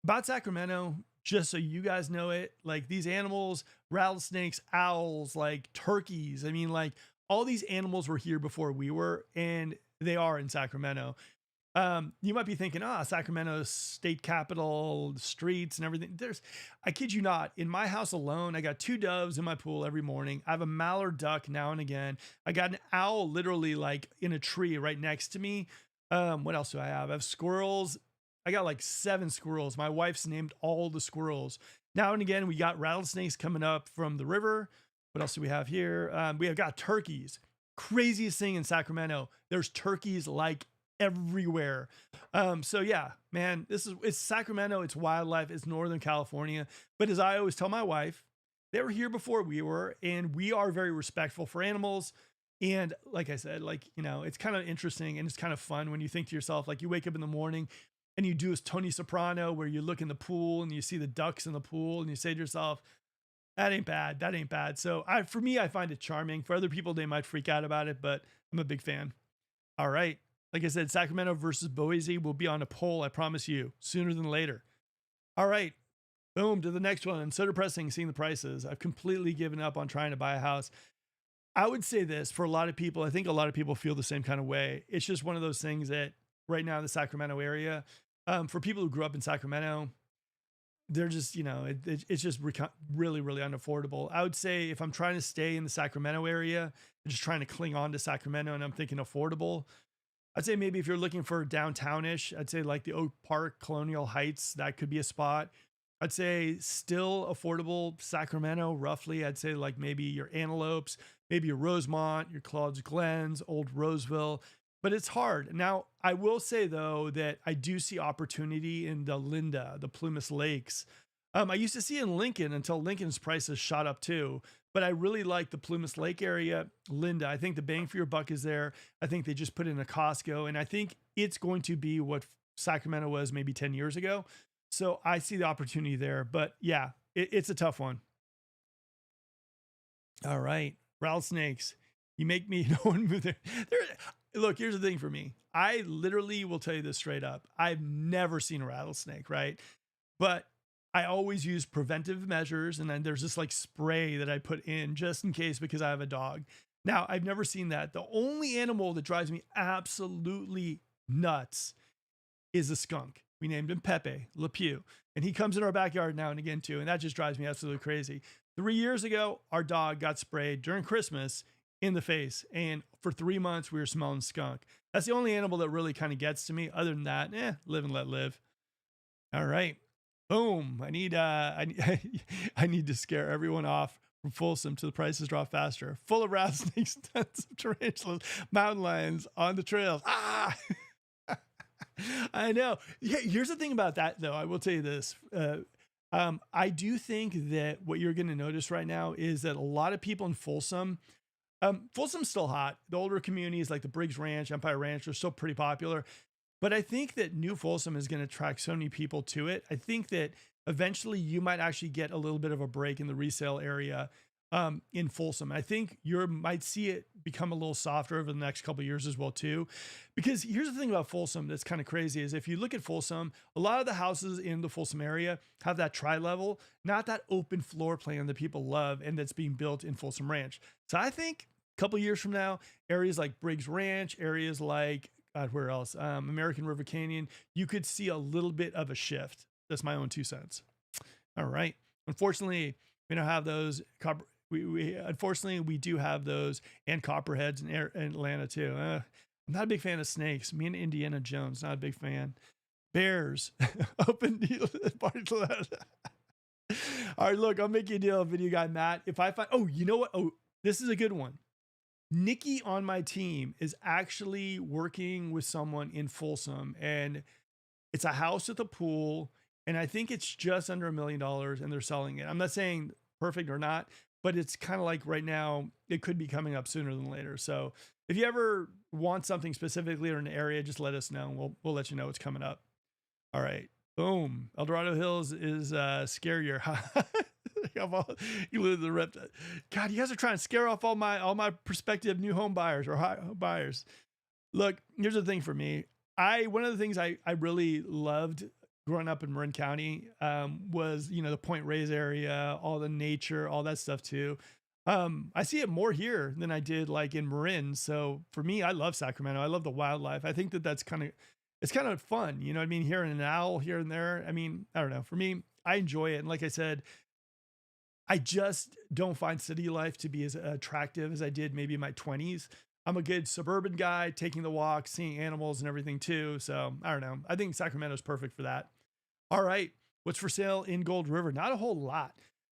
About Sacramento, just so you guys know it, like these animals, rattlesnakes, owls, like turkeys. I mean, like all these animals were here before we were, and they are in Sacramento. You might be thinking, Sacramento state capital, streets and everything. I kid you not, in my house alone, I got 2 doves in my pool every morning. I have a mallard duck now and again. I got an owl literally like in a tree right next to me. What else do I have? I have squirrels. I got like 7 squirrels. My wife's named all the squirrels. Now and again, we got rattlesnakes coming up from the river. What else do we have here? We have got turkeys. Craziest thing in Sacramento. There's turkeys like everywhere. So yeah, man, it's Sacramento. It's wildlife. It's Northern California. But as I always tell my wife, they were here before we were, and we are very respectful for animals. And like I said, it's kind of interesting and it's kind of fun when you think to yourself, like you wake up in the morning and you do as Tony Soprano, where you look in the pool and you see the ducks in the pool and you say to yourself, that ain't bad. That ain't bad. So for me, I find it charming. For other people, they might freak out about it, but I'm a big fan. All right. Like I said, Sacramento versus Boise will be on a poll. I promise you, sooner than later. All right. Boom, to the next one. And so depressing seeing the prices. I've completely given up on trying to buy a house. I would say this for a lot of people. I think a lot of people feel the same kind of way. It's just one of those things that right now in the Sacramento area, for people who grew up in Sacramento, they're just, it's just really, really unaffordable. I would say if I'm trying to stay in the Sacramento area, I'm just trying to cling on to Sacramento and I'm thinking affordable, I'd say maybe if you're looking for downtownish, I'd say like the Oak Park, Colonial Heights, that could be a spot. I'd say still affordable Sacramento, roughly. I'd say like maybe your Antelopes, maybe your Rosemont, your Claude's Glens, Old Roseville, but it's hard. Now, I will say though, that I do see opportunity in the Linda, the Plumas Lakes. I used to see in Lincoln until Lincoln's prices shot up too, but I really like the Plumas Lake area, Linda. I think the bang for your buck is there. I think they just put in a Costco, and I think it's going to be what Sacramento was maybe 10 years ago. So I see the opportunity there, but yeah, it's a tough one. All right. Rattlesnakes. You make me no one move there. Look, here's the thing for me. I literally will tell you this straight up. I've never seen a rattlesnake, right? But I always use preventive measures, and then there's this like spray that I put in just in case because I have a dog. Now, I've never seen that. The only animal that drives me absolutely nuts is a skunk. We named him Pepe Le Pew, and he comes in our backyard now and again too, and that just drives me absolutely crazy. 3 years ago, our dog got sprayed during Christmas in the face, and for 3 months we were smelling skunk. That's the only animal that really kind of gets to me. Other than that, live and let live. All right. Boom. I need to scare everyone off from Folsom to the prices drop faster. Full of rattlesnakes, tons of tarantulas, mountain lions on the trails. Ah! I know. Yeah, here's the thing about that, though. I will tell you this. I do think that what you're going to notice right now is that a lot of people in Folsom, Folsom's still hot. The older communities like the Briggs Ranch, Empire Ranch are still pretty popular. But I think that New Folsom is going to attract so many people to it. I think that eventually you might actually get a little bit of a break in the resale area in Folsom. I think you might see it become a little softer over the next couple of years as well too. Because here's the thing about Folsom that's kind of crazy is if you look at Folsom, a lot of the houses in the Folsom area have that tri-level, not that open floor plan that people love and that's being built in Folsom Ranch. So I think a couple of years from now, areas like Briggs Ranch, areas like God, where else? American River Canyon, you could see a little bit of a shift. That's my own 2 cents. All right. Unfortunately, we don't have those copper. Unfortunately, we do have those and copperheads in Atlanta too. I'm not a big fan of snakes. Me and Indiana Jones, not a big fan. Bears, open deal. All right, look, I'll make you a deal, video guy Matt. If I find, oh, you know what? Oh, this is a good one. Nikki on my team is actually working with someone in Folsom, and it's a house with a pool, and I think it's just under $1 million, and they're selling it. I'm not saying perfect or not, but it's kind of like right now, it could be coming up sooner than later. So if you ever want something specifically or an area, just let us know. We'll let you know it's coming up. All right. Boom. El Dorado Hills is scarier. You live the rep. God, you guys are trying to scare off all my prospective new home buyers or home buyers. Look, here's the thing for me. One of the things I really loved growing up in Marin County was, the Point Reyes area, all the nature, all that stuff too. I see it more here than I did like in Marin. So for me, I love Sacramento. I love the wildlife. I think it's kind of fun. You know what I mean? Hearing an owl here and there. I mean, I don't know. For me, I enjoy it. And like I said, I just don't find city life to be as attractive as I did maybe in my 20s. I'm a good suburban guy, taking the walk, seeing animals and everything too. So I don't know. I think Sacramento is perfect for that. All right. What's for sale in Gold River? Not a whole lot.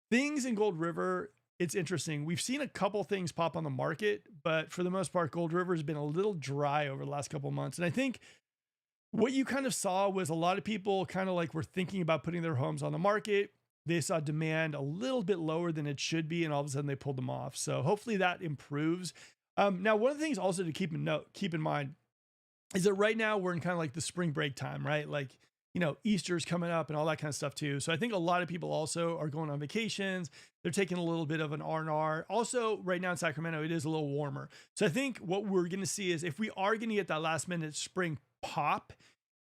Things in Gold River, it's interesting. We've seen a couple things pop on the market, but for the most part, Gold River has been a little dry over the last couple of months. And I think what you kind of saw was a lot of people kind of like were thinking about putting their homes on the market. They saw demand a little bit lower than it should be, and all of a sudden they pulled them off. So hopefully that improves. Now, one of the things also to keep in mind is that right now we're in kind of like the spring break time, right? Like, Easter's coming up and all that kind of stuff too. So I think a lot of people also are going on vacations. They're taking a little bit of an R&R. Also, right now in Sacramento, it is a little warmer. So I think what we're going to see is if we are going to get that last minute spring pop,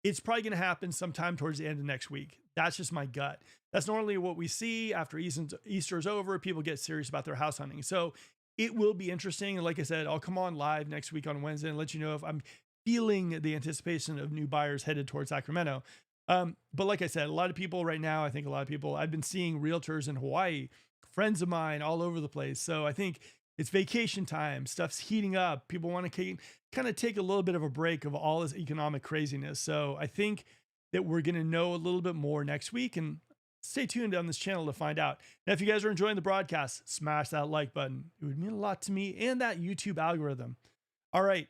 it's probably going to happen sometime towards the end of next week. That's just my gut. That's normally what we see after Easter's over. People get serious about their house hunting. So it will be interesting. And like I said, I'll come on live next week on Wednesday and let you know if I'm feeling the anticipation of new buyers headed towards Sacramento. But like I said, a lot of people right now, I've been seeing realtors in Hawaii, friends of mine all over the place. So I think it's vacation time. Stuff's heating up. People want to kind of take a little bit of a break of all this economic craziness. So I think that we're going to know a little bit more next week, and stay tuned on this channel to find out. Now, if you guys are enjoying the broadcast, smash that like button. It would mean a lot to me and that YouTube algorithm. All right.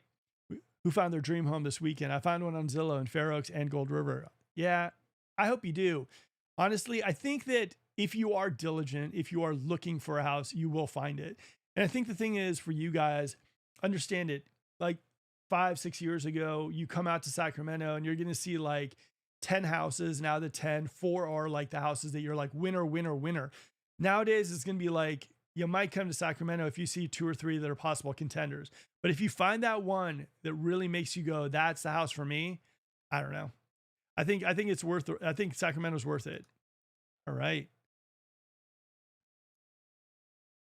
Who found their dream home this weekend? I found one on Zillow in Fair Oaks and Gold River. Yeah, I hope you do. Honestly, I think that if you are diligent, if you are looking for a house, you will find it. And I think the thing is for you guys, understand it. Like 5-6 years ago, you come out to Sacramento and you're going to see like 10 houses. Now the 4 are like the houses that you're like winner, winner, winner. Nowadays, it's going to be like, you might come to Sacramento if you see 2 or 3 that are possible contenders. But if you find that one that really makes you go, that's the house for me, I don't know. I think it's worth it. I think Sacramento's worth it. All right.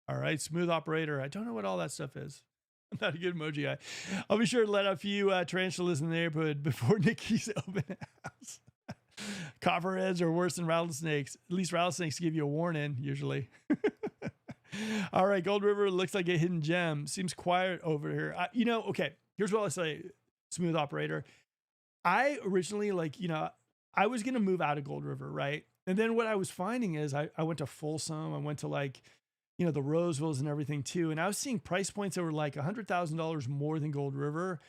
All right. Smooth operator. I don't know what all that stuff is. I'm not a good emoji guy. I'll be sure to let a few tarantulas in the neighborhood before Nikki's open house. Copperheads are worse than rattlesnakes. At least rattlesnakes give you a warning, usually. All right. Gold River looks like a hidden gem. Seems quiet over here. Okay. Here's what I'll say, smooth operator. I originally, I was going to move out of Gold River, right? And then what I was finding is I went to Folsom. I went to the Rosevilles and everything too. And I was seeing price points that were like $100,000 more than Gold River.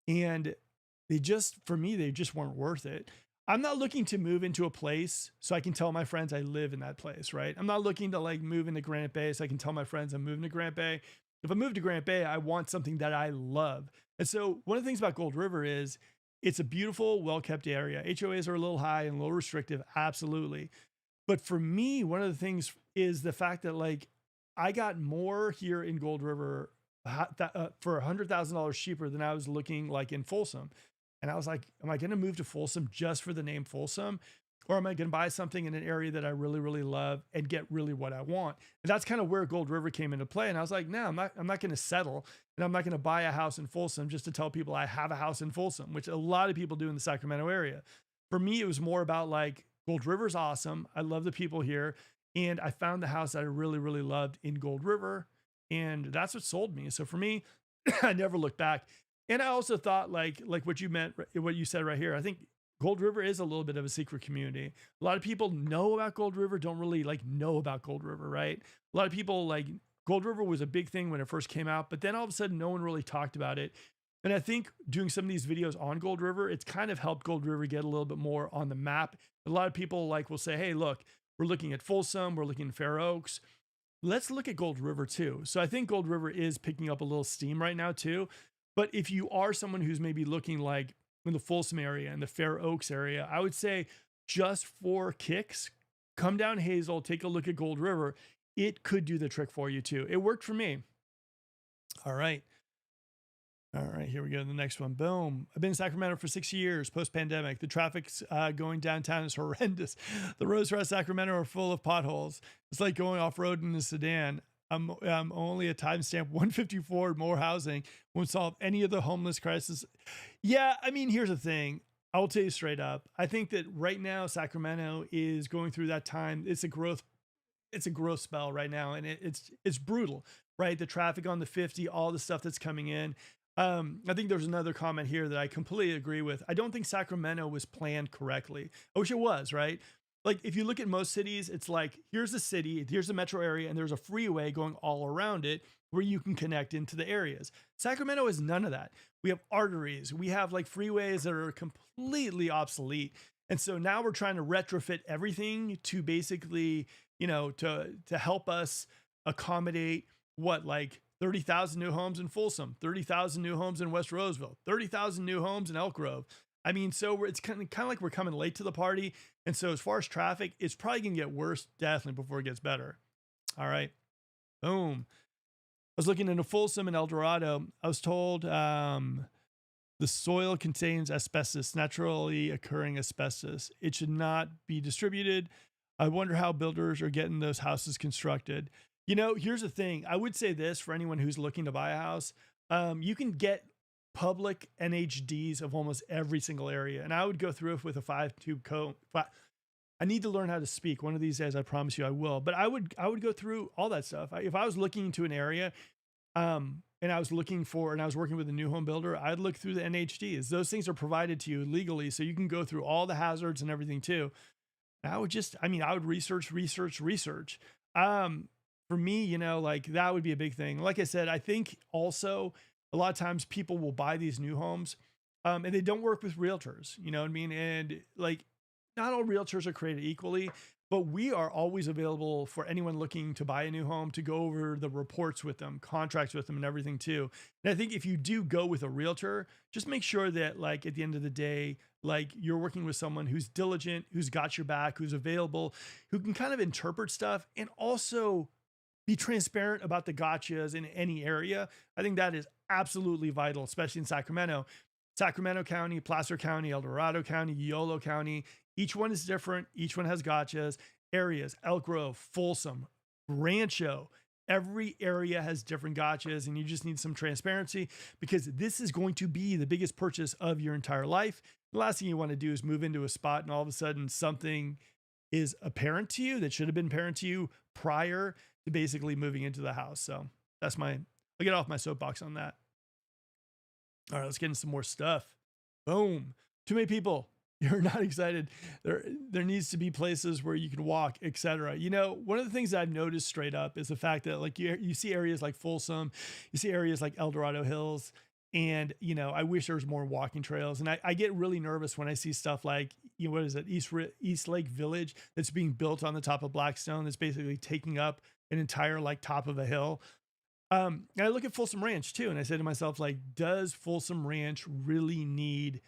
And for me, they just weren't worth it. I'm not looking to move into a place so I can tell my friends I live in that place, right? I'm not looking to move into Granite Bay so I can tell my friends I'm moving to Granite Bay. If I move to Granite Bay, I want something that I love. And so one of the things about Gold River is it's a beautiful, well-kept area. HOAs are a little high and a little restrictive, absolutely. But for me, one of the things is the fact that I got more here in Gold River for $100,000 cheaper than I was looking in Folsom. And I was like, am I going to move to Folsom just for the name Folsom? Or am I going to buy something in an area that I really, really love and get really what I want? And that's kind of where Gold River came into play. And I was like, no, I'm not going to settle. And I'm not going to buy a house in Folsom just to tell people I have a house in Folsom, which a lot of people do in the Sacramento area. For me, it was more about Gold River's awesome. I love the people here. And I found the house that I really, really loved in Gold River. And that's what sold me. So for me, I never looked back. And I also thought like what you said right here, I think Gold River is a little bit of a secret community. A lot of people know about Gold River, don't really know about Gold River, right? A lot of people Gold River was a big thing when it first came out, but then all of a sudden no one really talked about it. And I think doing some of these videos on Gold River, it's kind of helped Gold River get a little bit more on the map. A lot of people will say, hey, look, we're looking at Folsom, we're looking at Fair Oaks. Let's look at Gold River too. So I think Gold River is picking up a little steam right now too. But if you are someone who's maybe looking in the Folsom area and the Fair Oaks area, I would say just for kicks, come down Hazel, take a look at Gold River. It could do the trick for you too. It worked for me. All right. Here we go. The next one. Boom. I've been in Sacramento for 6 years post-pandemic. The traffic's going downtown is horrendous. The roads around Sacramento are full of potholes. It's like going off-road in a sedan. I'm only a timestamp 154. More housing won't solve any of the homeless crisis. Yeah, I mean, here's the thing. I will tell you straight up. I think that right now Sacramento is going through that time. It's a growth spell right now, and it's brutal, right? The traffic on the 50, all the stuff that's coming in. I think there's another comment here that I completely agree with. I don't think Sacramento was planned correctly. I wish it was, right? If you look at most cities, it's here's the city, here's the metro area, and there's a freeway going all around it where you can connect into the areas. Sacramento is none of that. We have arteries. We have freeways that are completely obsolete. And so now we're trying to retrofit everything to basically, to help us accommodate 30,000 new homes in Folsom, 30,000 new homes in West Roseville, 30,000 new homes in Elk Grove. I mean, so it's kind of like we're coming late to the party. And so as far as traffic, it's probably going to get worse definitely before it gets better. All right. Boom. I was looking into Folsom and El Dorado. I was told the soil contains asbestos, naturally occurring asbestos. It should not be distributed. I wonder how builders are getting those houses constructed. Here's the thing. I would say this for anyone who's looking to buy a house. You can get public NHDs of almost every single area. And I would go through it with a 5-tube code. I need to learn how to speak. One of these days, I promise you I will. But I would go through all that stuff. If I was looking into an area and I was working with a new home builder, I'd look through the NHDs. Those things are provided to you legally, so you can go through all the hazards and everything too. I would research. For me, that would be a big thing. Like I said, I think also a lot of times people will buy these new homes and they don't work with realtors, you know what I mean? And not all realtors are created equally, but we are always available for anyone looking to buy a new home to go over the reports with them, contracts with them and everything too. And I think if you do go with a realtor, just make sure that at the end of the day, you're working with someone who's diligent, who's got your back, who's available, who can kind of interpret stuff and also be transparent about the gotchas in any area. I think that is absolutely vital, especially in Sacramento. Sacramento County, Placer County, El Dorado County, Yolo County. Each one is different. Each one has gotchas. areas, Elk Grove, Folsom, Rancho. Every area has different gotchas, and you just need some transparency because this is going to be the biggest purchase of your entire life. The last thing you want to do is move into a spot and all of a sudden something is apparent to you that should have been apparent to you prior to basically moving into the house. So I'll get off my soapbox on that. All right, let's get into some more stuff. Boom. Too many people. You're not excited. There needs to be places where you can walk, etc. You know, one of the things that I've noticed straight up is the fact that like you see areas like Folsom, you see areas like El Dorado Hills, and you know, I wish there was more walking trails. And I get really nervous when I see stuff like, you know, what is it, East Lake Village that's being built on the top of Blackstone that's basically taking up an entire like top of a hill. And I look at Folsom Ranch too, and I say to myself, like, does Folsom Ranch really need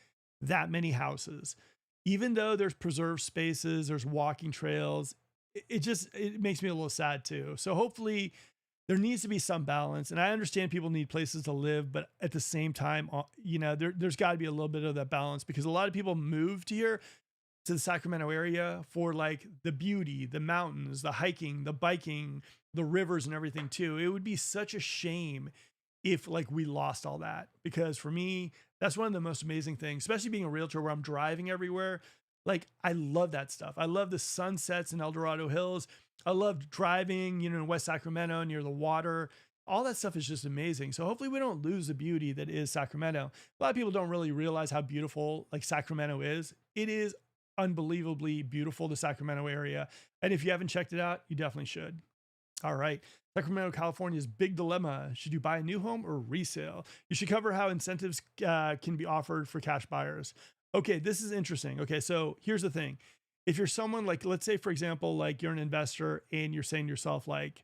that many houses? Even though there's preserved spaces, there's walking trails, it makes me a little sad too. So hopefully there needs to be some balance. And I understand people need places to live, but at the same time, you know, there's got to be a little bit of that balance because a lot of people moved here to the Sacramento area for like the beauty, the mountains, the hiking, the biking, the rivers and everything too. It would be such a shame if like we lost all that, because for me, that's one of the most amazing things, especially being a realtor where I'm driving everywhere. Like I love that stuff. I love the sunsets in El Dorado Hills. I love driving, you know, in West Sacramento near the water. All that stuff is just amazing. So hopefully we don't lose the beauty that is Sacramento. A lot of people don't really realize how beautiful like Sacramento is. It is unbelievably beautiful, the Sacramento area. And if you haven't checked it out, you definitely should. All right. Sacramento, California's big dilemma. Should you buy a new home or resale? You should cover how incentives can be offered for cash buyers. Okay, this is interesting. Okay, so here's the thing. If you're someone like, let's say, for example, like you're an investor and you're saying to yourself, like,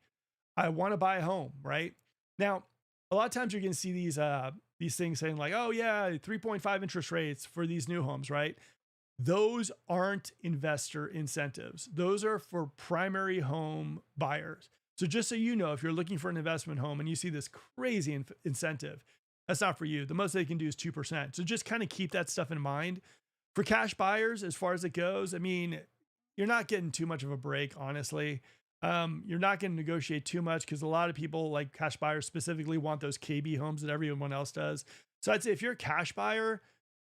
I want to buy a home, right? Now, a lot of times you're going to see these things saying like, oh yeah, 3.5 interest rates for these new homes, right? Those aren't investor incentives. Those are for primary home buyers. So just so you know, if you're looking for an investment home and you see this crazy incentive, that's not for you. The most they can do is 2%. So just kind of keep that stuff in mind. For cash buyers, as far as it goes, I mean, you're not getting too much of a break, honestly. You're not going to negotiate too much because a lot of people, like cash buyers specifically, want those KB homes that everyone else does. So I'd say if you're a cash buyer,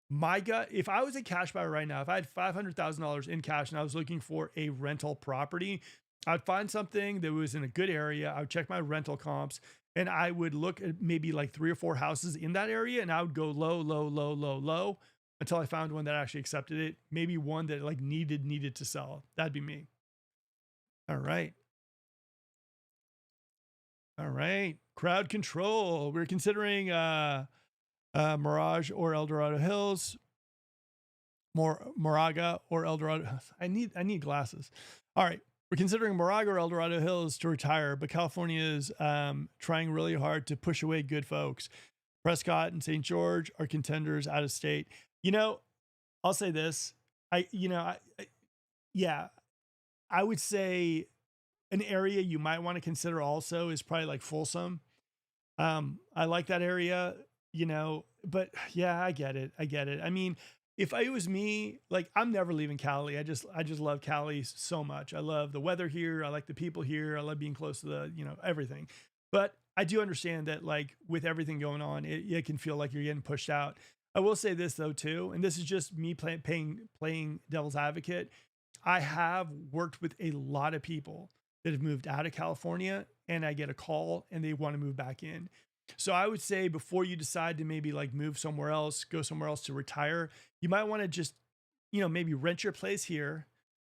my gut, if I was a cash buyer right now, if I had $500,000 in cash and I was looking for a rental property, I'd find something that was in a good area. I would check my rental comps and I would look at maybe like 3 or 4 houses in that area. And I would go low, low, low, low, low until I found one that actually accepted it. Maybe one that like needed to sell. That'd be me. All right. All right. Crowd control. We're considering Mirage or El Dorado Hills. Moraga or El Dorado. I need glasses. All right. We're considering Moraga or El Dorado Hills to retire, but California is trying really hard to push away good folks. Prescott and St. George are contenders out of state. You know, I'll say this. I would say an area you might want to consider also is probably like Folsom. I like that area, you know, but yeah, I get it. I mean, if it was me, like I'm never leaving Cali. I just love Cali so much. I love the weather here. I like the people here. I love being close to the, you know, everything. But I do understand that like with everything going on, it can feel like you're getting pushed out. I will say this though too, and this is just me playing devil's advocate. I have worked with a lot of people that have moved out of California and I get a call and they want to move back in. So I would say before you decide to maybe like move somewhere else, go somewhere else to retire, you might want to just, you know, maybe rent your place here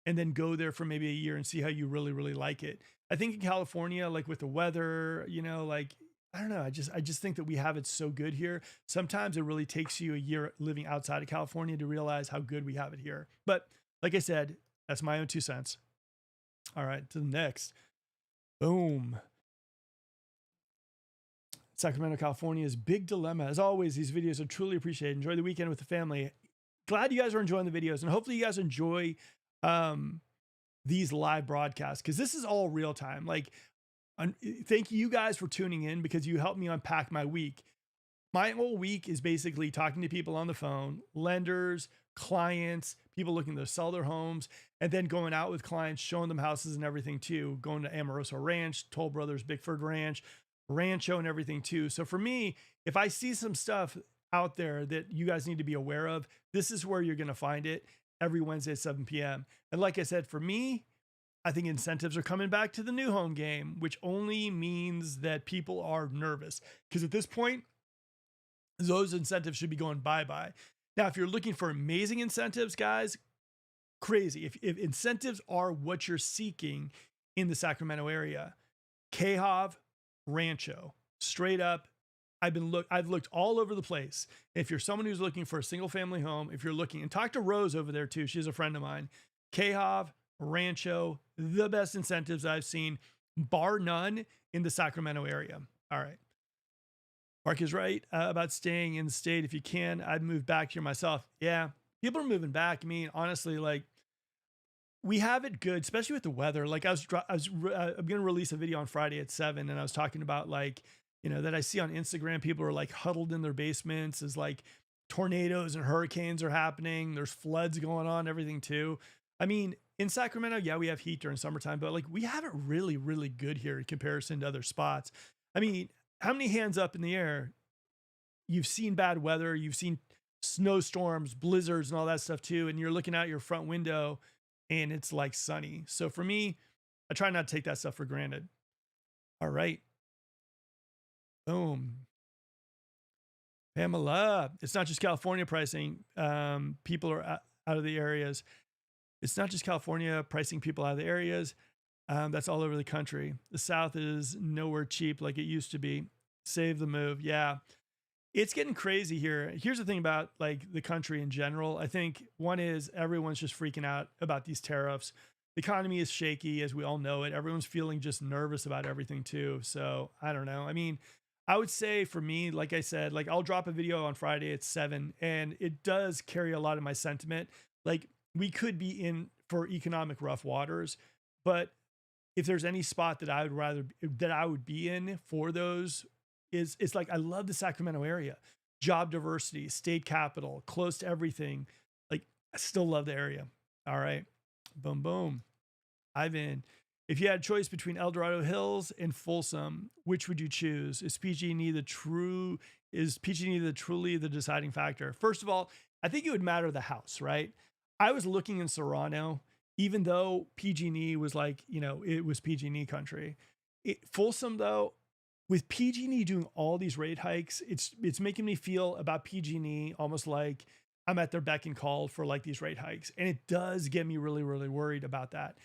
and then go there for maybe a year and see how you really, really like it. I think in California, like with the weather, you know, like, I don't know. I just think that we have it so good here. Sometimes it really takes you a year living outside of California to realize how good we have it here. But like I said, that's my own 2 cents. All right, to the next. Boom. Sacramento, California's big dilemma. As always, these videos are truly appreciated. Enjoy the weekend with the family. Glad you guys are enjoying the videos, and hopefully you guys enjoy these live broadcasts because this is all real time. Like, thank you guys for tuning in because you helped me unpack my week. My whole week is basically talking to people on the phone, lenders, clients, people looking to sell their homes, and then going out with clients, showing them houses and everything too, going to Amoroso Ranch, Toll Brothers, Bickford Ranch, Rancho and everything too. So for me, if I see some stuff out there that you guys need to be aware of, this is where you're going to find it every Wednesday at 7 p.m. And like I said, for me, I think incentives are coming back to the new home game, which only means that people are nervous because at this point, those incentives should be going bye-bye. Now, if you're looking for amazing incentives, guys, crazy. If incentives are what you're seeking in the Sacramento area, Cahove, Rancho, straight up. I've looked all over the place. If you're someone who's looking for a single family home, if you're looking, and talk to Rose over there too, she's a friend of mine. Cahove, Rancho, the best incentives I've seen, bar none, in the Sacramento area. All right. Mark is right about staying in the state. If you can, I'd move back here myself. Yeah, people are moving back. I mean, honestly, like, we have it good, especially with the weather. Like I'm going to release a video on Friday at 7, and I was talking about, like, you know, that I see on Instagram, people are like huddled in their basements as like tornadoes and hurricanes are happening. There's floods going on, everything too. I mean, in Sacramento, yeah, we have heat during summertime, but like we have it really, really good here in comparison to other spots. I mean, how many hands up in the air? You've seen bad weather, you've seen snowstorms, blizzards, and all that stuff too, and you're looking out your front window and it's like sunny. So for me, I try not to take that stuff for granted. All right. Boom. Pamela, it's not just California pricing. People are out of the areas. It's not just California pricing people out of the areas. That's all over the country. The South is nowhere cheap like it used to be. Save the move. Yeah. It's getting crazy here. Here's the thing about like the country in general. I think one is everyone's just freaking out about these tariffs. The economy is shaky, as we all know it. Everyone's feeling just nervous about everything too. So I don't know. I mean, I would say for me, like I said, like I'll drop a video on Friday at 7, and it does carry a lot of my sentiment. Like we could be in for economic rough waters, but if there's any spot that I would be in for those, it's like, I love the Sacramento area, job diversity, state capital, close to everything. Like I still love the area. All right. Boom, boom. Ivan, if you had a choice between El Dorado Hills and Folsom, which would you choose? Is PG&E truly the deciding factor? First of all, I think it would matter the house, right? I was looking in Serrano, even though PG&E was like, you know, it was PG&E country. Folsom though, with PG&E doing all these rate hikes, it's making me feel about PG&E almost like I'm at their beck and call for like these rate hikes. And it does get me really, really worried about that.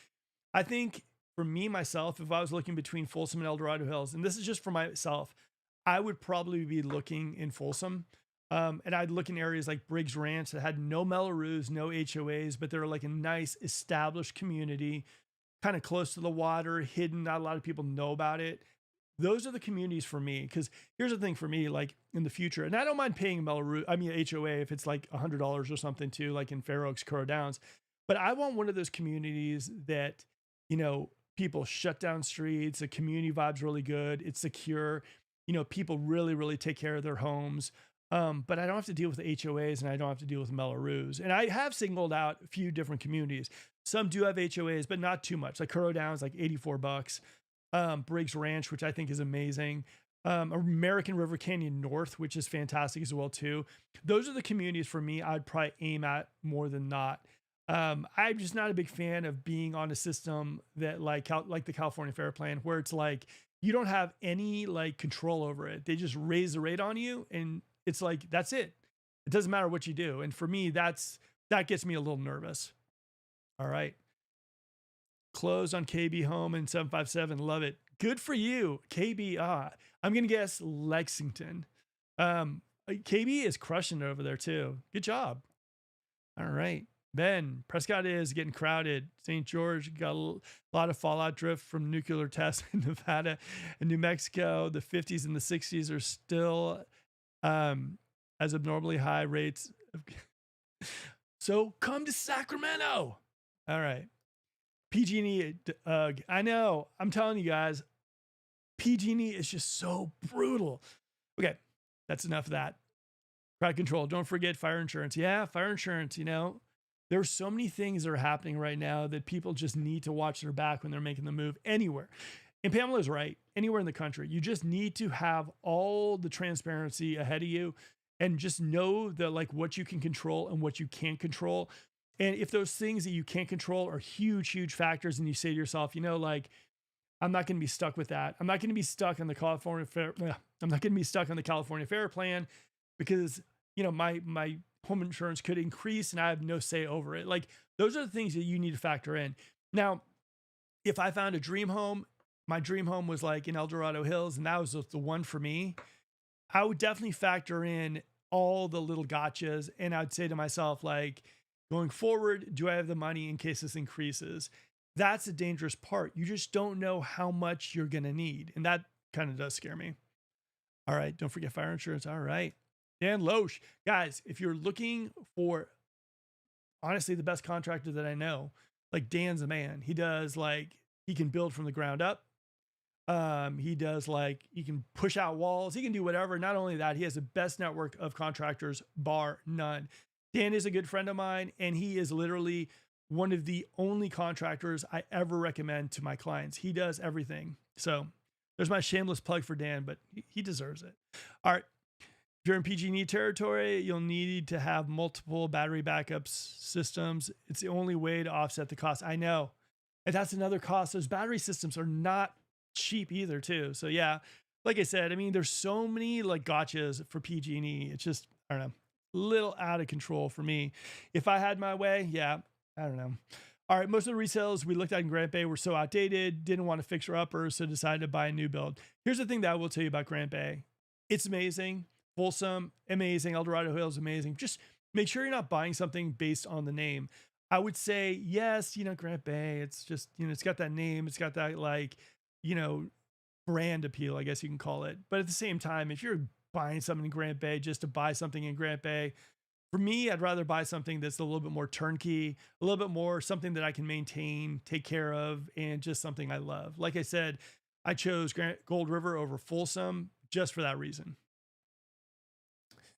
I think for me, myself, if I was looking between Folsom and El Dorado Hills, and this is just for myself, I would probably be looking in Folsom. And I'd look in areas like Briggs Ranch that had no Mellorews, no HOAs, but they're like a nice established community, kind of close to the water, hidden. Not a lot of people know about it. Those are the communities for me. Because here's the thing for me, like in the future, and I don't mind paying HOA if it's like $100 or something too, like in Fair Oaks, Coral Downs. But I want one of those communities that, you know, people shut down streets, the community vibe's really good, it's secure, you know, people really, really take care of their homes. But I don't have to deal with HOAs and I don't have to deal with Mellorews. And I have singled out a few different communities. Some do have HOAs, but not too much. Like Coral Downs, like $84. Briggs Ranch, which I think is amazing. American River Canyon North, which is fantastic as well too. Those are the communities for me I'd probably aim at more than not. I'm just not a big fan of being on a system that like the California Fair Plan, where it's like you don't have any like control over it. They just raise the rate on you, and it's like that's it. It doesn't matter what you do. And for me, that gets me a little nervous. All right. Closed on KB Home in 757. Love it. Good for you, KB. I'm gonna guess Lexington. KB is crushing it over there too. Good job. All right. Ben, Prescott is getting crowded. St. George got a lot of fallout drift from nuclear tests in Nevada and New Mexico. The 50s and the 60s are still as abnormally high rates. So come to Sacramento. All right. PG&E, I know. I'm telling you guys, PG&E is just so brutal. Okay, that's enough of that. Crowd control. Don't forget fire insurance. Yeah, fire insurance, there's so many things that are happening right now that people just need to watch their back when they're making the move anywhere. And Pamela's right. Anywhere in the country, you just need to have all the transparency ahead of you and just know that like what you can control and what you can't control. And if those things that you can't control are huge, huge factors, and you say to yourself, like, I'm not going to be stuck with that. I'm not going to be stuck on the California Fair. I'm not going to be stuck on the California Fair plan because, my home insurance could increase and I have no say over it. Like those are the things that you need to factor in. Now, if I found a dream home, my dream home was like in El Dorado Hills, and that was the one for me, I would definitely factor in all the little gotchas. And I'd say to myself, like, going forward, do I have the money in case this increases? That's the dangerous part. You just don't know how much you're going to need. And that kind of does scare me. All right. Don't forget fire insurance. All right. Dan Loesch. Guys, if you're looking for, honestly, the best contractor that I know, like Dan's a man. He does he can build from the ground up. He does he can push out walls. He can do whatever. Not only that, he has the best network of contractors, bar none. Dan is a good friend of mine, and he is literally one of the only contractors I ever recommend to my clients. He does everything. So there's my shameless plug for Dan, but he deserves it. All right. If you're in PG&E territory, you'll need to have multiple battery backup systems. It's the only way to offset the cost. I know. And that's another cost. Those battery systems are not cheap either, too. So yeah, like I said, there's so many gotchas for PG&E. It's just, I don't know, a little out of control for me. If I had my way, yeah, I don't know. All right, most of the resales we looked at in Grant Bay were so outdated, didn't want to fix her upper, so decided to buy a new build. Here's the thing that I will tell you about Grant Bay. It's amazing. Folsom, amazing. El Dorado Hills, amazing. Just make sure you're not buying something based on the name. I would say, yes, Grant Bay, it's just, it's got that name. It's got that brand appeal, I guess you can call it. But at the same time, if you're buying something in Grant Bay just to buy something in Grant Bay, for me, I'd rather buy something that's a little bit more turnkey, a little bit more something that I can maintain, take care of, and just something I love. Like I said, I chose Gold River over Folsom just for that reason.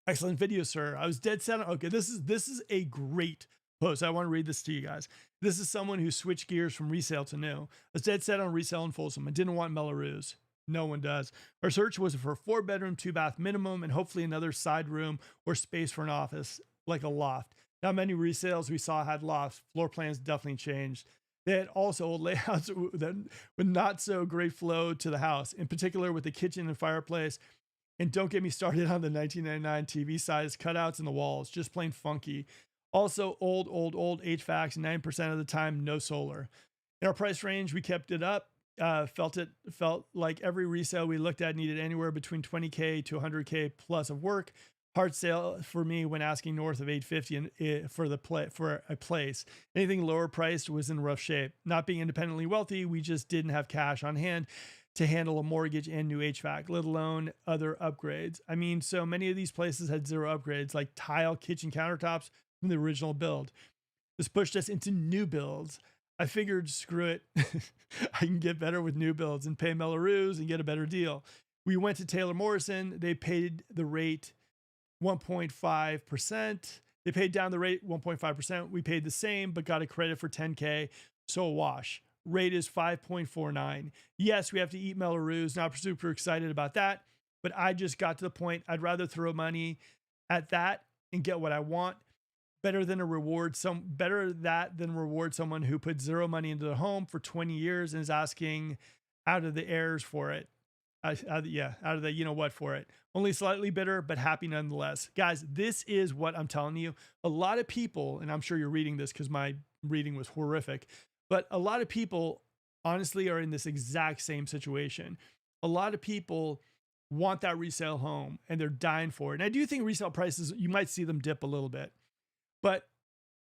Excellent video, sir. I was dead set on, okay, this is a great post. I want to read this to you guys. This is someone who switched gears from resale to new. I was dead set on resale in Folsom. I didn't want Melrose. No one does. Our search was for a 4-bedroom, 2-bath minimum, and hopefully another side room or space for an office, like a loft. Not many resales we saw had lofts. Floor plans definitely changed. They had also old layouts that with not so great flow to the house, in particular with the kitchen and fireplace. And don't get me started on the 1999 TV size cutouts in the walls, just plain funky. Also, old HVACs, 9% of the time, no solar. In our price range, we kept it up. Felt like every resale we looked at needed anywhere between $20K to $100K plus of work. Hard sale for me when asking north of $850 for a place. Anything lower priced was in rough shape. Not being independently wealthy, we just didn't have cash on hand to handle a mortgage and new HVAC, let alone other upgrades. So many of these places had 0 upgrades, like tile kitchen countertops from the original build. This pushed us into new builds. I figured, screw it. I can get better with new builds and pay Melrose and get a better deal. We went to Taylor Morrison. They paid the rate 1.5%. They paid down the rate 1.5%. We paid the same, but got a credit for $10K. So a wash. Rate is 5.49. Yes, we have to eat Melrose. Not super excited about that, but I just got to the point. I'd rather throw money at that and get what I want. Better than reward someone who put 0 money into the home for 20 years and is asking out of the heirs for it. Out of the you know what for it. Only slightly bitter, but happy nonetheless. Guys, this is what I'm telling you. A lot of people, and I'm sure you're reading this because my reading was horrific, but a lot of people honestly are in this exact same situation. A lot of people want that resale home and they're dying for it. And I do think resale prices, you might see them dip a little bit. But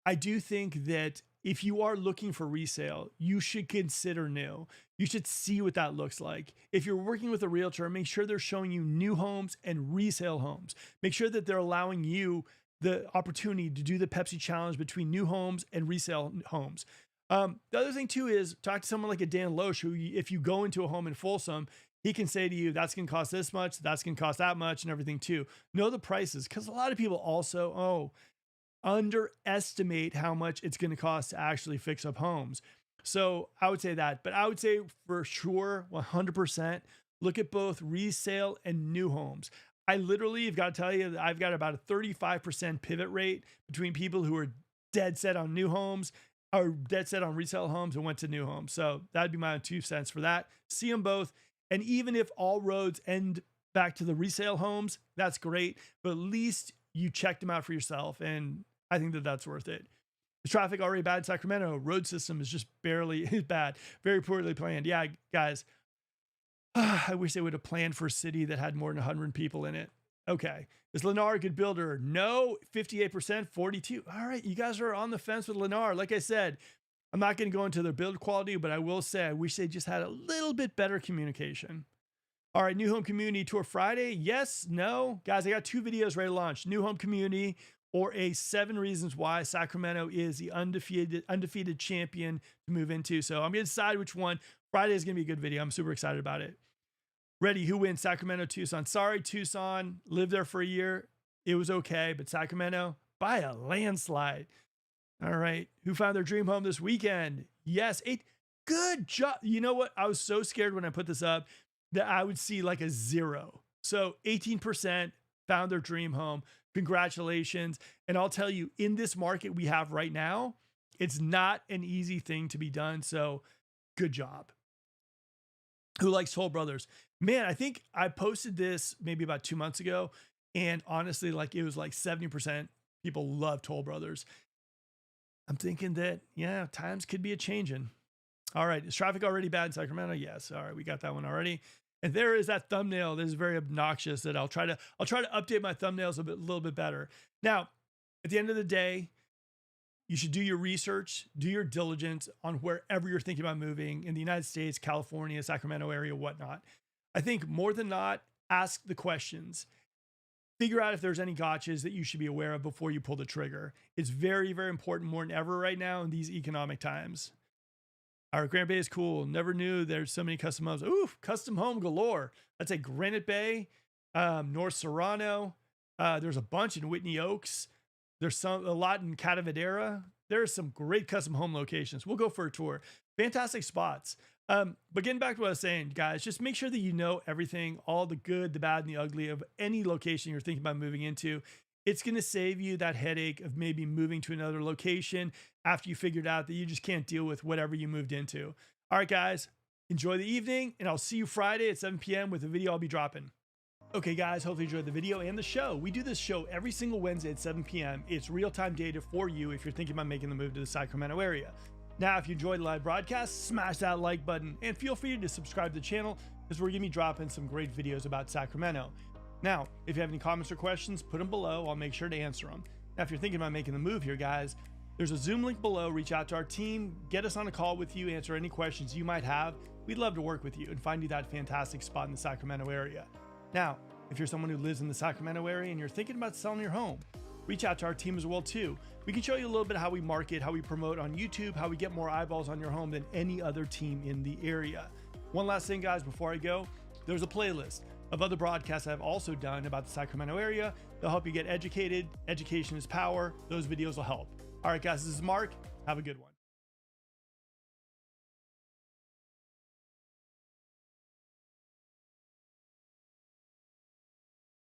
I do think that if you are looking for resale, you should consider new. You should see what that looks like. If you're working with a realtor, make sure they're showing you new homes and resale homes. Make sure that they're allowing you the opportunity to do the Pepsi challenge between new homes and resale homes. The other thing too is talk to someone like a Dan Loesch, who if you go into a home in Folsom, he can say to you, that's going to cost this much, that's going to cost that much, and everything too. Know the prices, because a lot of people also underestimate how much it's going to cost to actually fix up homes. So I would say that, but I would say for sure, 100%, look at both resale and new homes. I literally have got to tell you that I've got about a 35% pivot rate between people who are dead set on new homes or dead set on resale homes and went to new homes. So that'd be my 2 cents for that. See them both. And even if all roads end back to the resale homes, that's great. But at least you checked them out for yourself. And I think that that's worth it. The traffic already bad in Sacramento. Road system is just barely bad. Very poorly planned. Yeah, guys. I wish they would have planned for a city that had more than 100 people in it. Okay. Is Lennar a good builder? No. 58%, 42. All right. You guys are on the fence with Lennar. Like I said, I'm not going to go into their build quality, but I will say I wish they just had a little bit better communication. All right, new home community tour Friday. Yes, no. Guys, I got 2 videos ready to launch. New home community or a 7 reasons why Sacramento is the undefeated champion to move into. So I'm going to decide which one. Friday is going to be a good video. I'm super excited about it. Ready, who wins? Sacramento, Tucson. Sorry, Tucson. Lived there for a year. It was okay, but Sacramento, by a landslide. All right. Who found their dream home this weekend? Yes. Good job. You know what? I was so scared when I put this up that I would see like a 0. So 18% found their dream home. Congratulations. And I'll tell you, in this market we have right now, it's not an easy thing to be done. So good job. Who likes Toll Brothers? Man, I think I posted this maybe about 2 months ago. And honestly, like it was like 70% people love Toll Brothers. I'm thinking that, yeah, times could be a changing. All right. Is traffic already bad in Sacramento? Yes. All right. We got that one already. And there is that thumbnail that is very obnoxious that I'll try to update my thumbnails a little bit better. Now, at the end of the day, you should do your research, do your diligence on wherever you're thinking about moving in the United States, California, Sacramento area, whatnot. I think more than not, ask the questions. Figure out if there's any gotchas that you should be aware of before you pull the trigger. It's very, very important more than ever right now in these economic times. Our Granite Bay is cool. Never knew there's so many custom homes. Ooh, custom home galore. That's a Granite Bay, North Serrano. There's a bunch in Whitney Oaks. There's a lot in Catavadera. There's some great custom home locations. We'll go for a tour. Fantastic spots. But getting back to what I was saying, guys, just make sure that you know everything, all the good, the bad, and the ugly of any location you're thinking about moving into. It's going to save you that headache of maybe moving to another location after you figured out that you just can't deal with whatever you moved into. All right, guys, enjoy the evening, and I'll see you Friday at 7 p.m. with a video I'll be dropping. Okay, guys, hopefully you enjoyed the video and the show. We do this show every single Wednesday at 7 p.m. It's real-time data for you if you're thinking about making the move to the Sacramento area. Now, if you enjoyed the live broadcast, smash that like button and feel free to subscribe to the channel because we're going to be dropping some great videos about Sacramento. Now, if you have any comments or questions, put them below. I'll make sure to answer them. Now, if you're thinking about making the move here, guys, there's a Zoom link below. Reach out to our team, get us on a call with you, answer any questions you might have. We'd love to work with you and find you that fantastic spot in the Sacramento area. Now, if you're someone who lives in the Sacramento area and you're thinking about selling your home, reach out to our team as well too. We can show you a little bit how we market, how we promote on YouTube, how we get more eyeballs on your home than any other team in the area. One last thing, guys, before I go, there's a playlist of other broadcasts I've also done about the Sacramento area. They'll help you get educated. Education is power. Those videos will help. All right, guys, this is Mark. Have a good one.